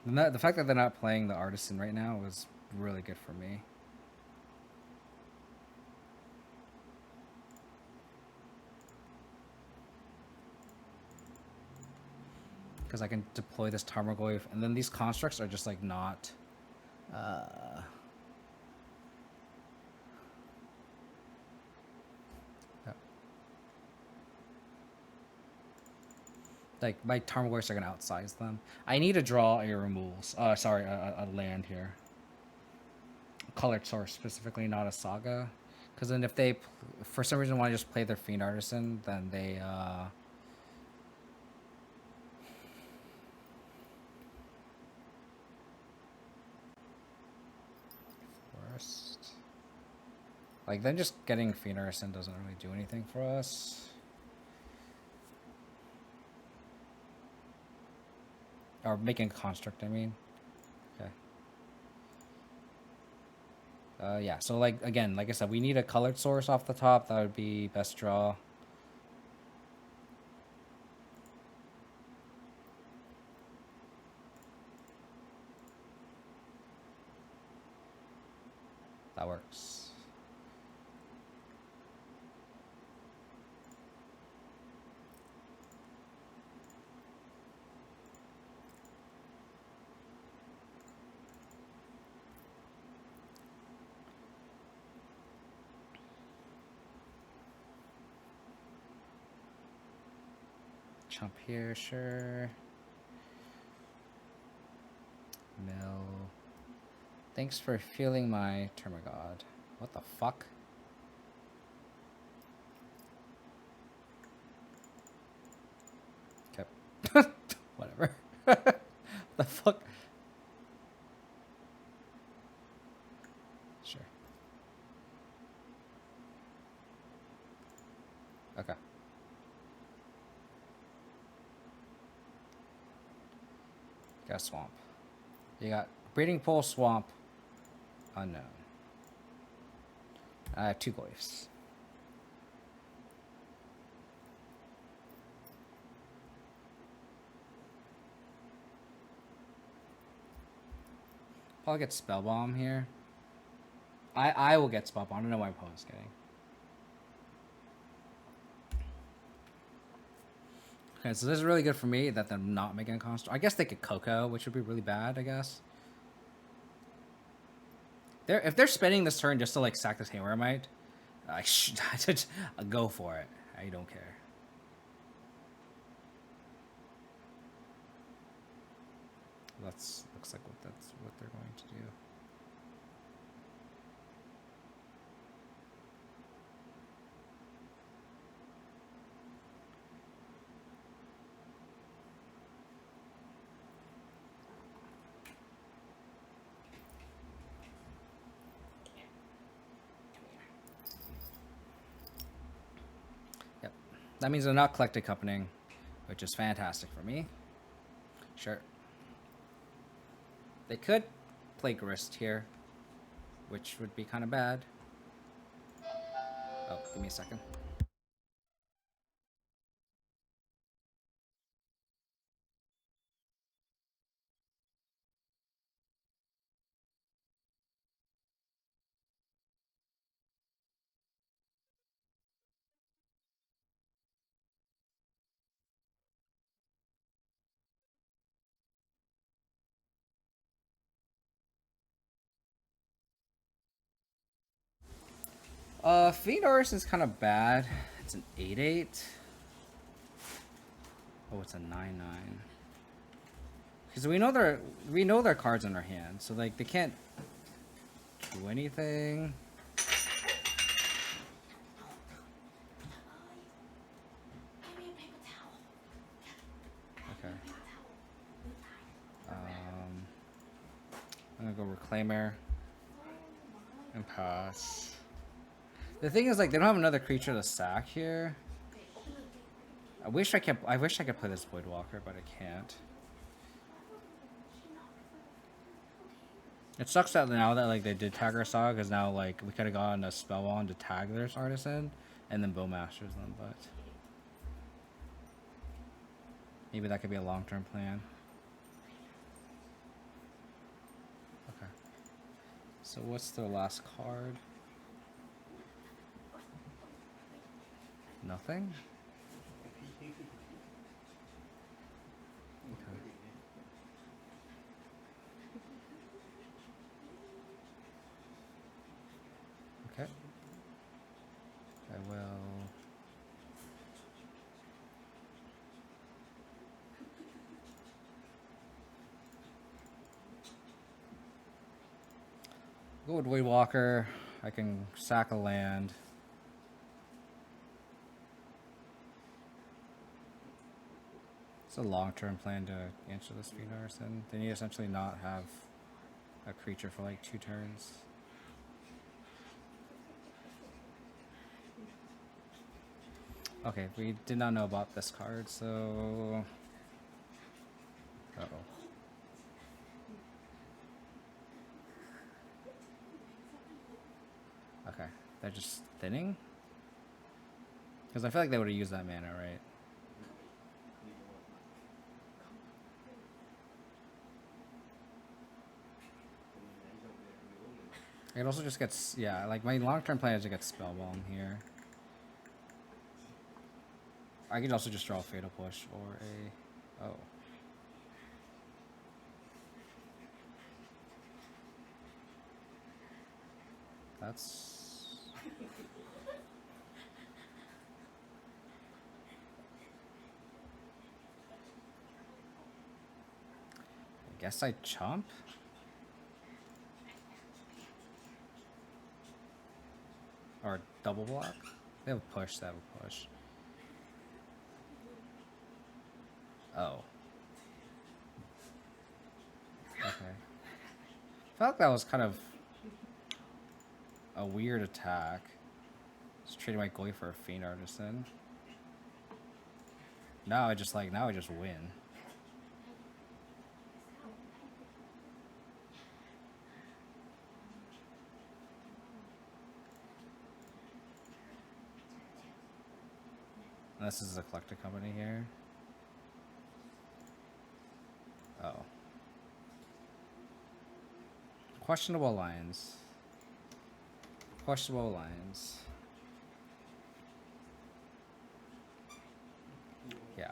And the fact that they're not playing the Artisan right now was really good for me. because I can deploy this Tarmogoyf, and then these constructs are just like not. Yeah. Like my Tarmogoyfs are gonna outsize them. I need to draw a removals. Sorry, a land here. Colored source specifically, not a saga. Because then if they, for some reason, want to just play their Fiend Artisan, then they. Forest. Like then just getting Fiend Artisan doesn't really do anything for us. Or making a construct, I mean. Okay. Yeah, so like again, like I said, we need a colored source off the top. That would be best draw. That works. Jump here, sure. Mill. Thanks for feeling my Termagod. What the fuck? Okay. Whatever. The fuck? Sure. Okay. Got a swamp. You got breeding pool, swamp, unknown. I have 2 glyphs. I'll get spell bomb here. I will get spell bomb. I don't know what my opponent's getting. Okay, so this is really good for me that they're not making a construct. I guess they could Coco, which would be really bad, I guess. If they're spending this turn just to like sack this Hammermite, go for it. I don't care. Looks like that's what they're going to do. That means they're not collected accompanying, which is fantastic for me. Sure. They could play Grist here, which would be kind of bad. Oh, give me a second. Fiend Artisan is kind of bad. It's an 8/8. Oh, it's a 9/9. Because we know their cards in their hand, so like they can't do anything. Okay. I'm gonna go Reclaimer and pass. The thing is, like, they don't have another creature to sack here. I wish I could play this Voidwalker, but I can't. It sucks that now that like they did tag our Saga, because now like we could have gotten a spell on to tag their Artisan and then Bowmasters them, but maybe that could be a long-term plan. Okay. So what's their last card? Nothing? Okay. Go with Void Walker. I can sack a land. It's a long-term plan to answer this Fiend Artisan. Then you essentially not have a creature for like 2 turns. Okay, we did not know about this card, so... Uh-oh. Okay, they're just thinning? Because I feel like they would have used that mana, right? It also just gets, yeah, like my long-term plan is to get Spellbomb here. I could also just draw a Fatal Push or a... Oh. That's... I guess I chomp? Or double block? They have a push, they have a push. Oh. Okay. I felt like that was kind of a weird attack. Just trading my goalie for a Fiend Artisan. Now I just win. This is a collector company here. Oh. Questionable lines. Questionable lines. Yeah.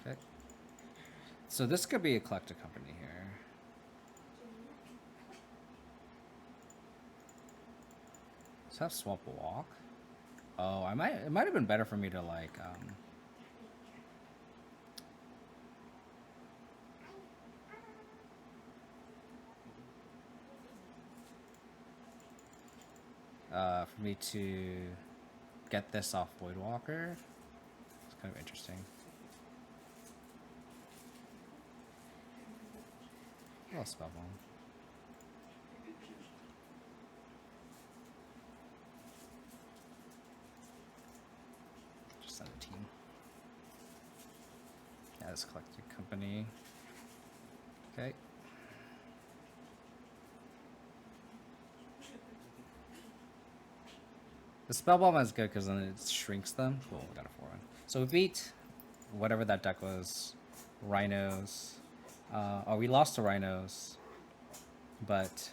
Okay. So this could be a collector company here. Does that have swap a walk? Oh, it might have been better for me to like for me to get this off Void Walker. It's kind of interesting. Oh, Spellbomb. Just send a team. Yeah, this collected company. Okay. The Spellbomb is good because then it shrinks them. Cool, we got a 4-1. So we beat whatever that deck was. Rhinos. Oh, we lost to Rhinos. But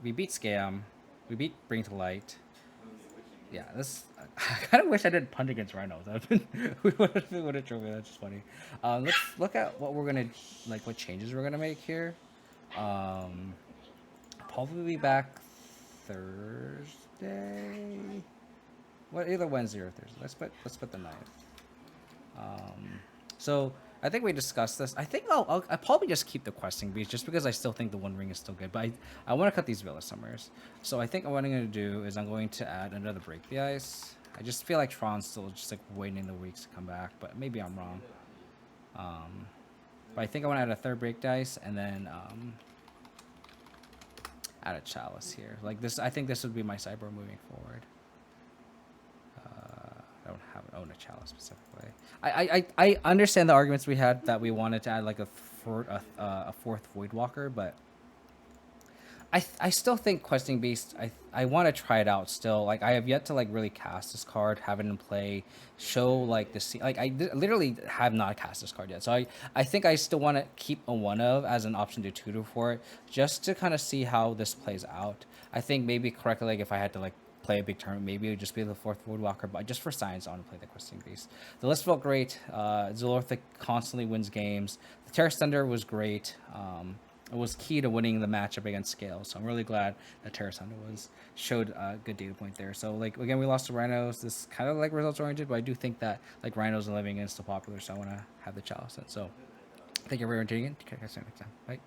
we beat Scam. We beat Bring to Light. Yeah, this... I kind of wish I didn't punt against Rhinos. We would have trophy. That's just funny. Let's look at what we're going to... Like, what changes we're going to make here. Probably be back Thursday. What, either Wednesday or Thursday. Let's put the 9th. So I think we discussed this. I think I'll probably just keep the questing beast just because I still think the One Ring is still good. But I want to cut these Villa Summers. So I think what I'm going to do is I'm going to add another Break the Ice. I just feel like Tron's still just like waiting the weeks to come back, but maybe I'm wrong. But I think I want to add a third Break the Ice and then add a Chalice here. Like this, I think this would be my sideboard moving forward. I don't own a Chalice specifically. I understand the arguments we had that we wanted to add like a fourth Void Walker, but I still think Questing Beast, I want to try it out still. Like I have yet to like really cast this card, have it in play, show like the like I literally have not cast this card yet. So I think I still want to keep a one of as an option to tutor for it, just to kind of see how this plays out. I think maybe correctly, like if I had to like play a big tournament, maybe it would just be the fourth Void Walker, but just for science I want to play the Questing Beast. The list felt great. Zolorthic constantly wins games. The Terror Thunder was great. was key to winning the matchup against Scale. So I'm really glad that Terra Thunder showed a good data point there. So like again, we lost to Rhinos. This kind of like results oriented, but I do think that like Rhinos and Living is still popular, so I want to have the chalice. So thank you everyone for tuning in. Catch you next time. Bye.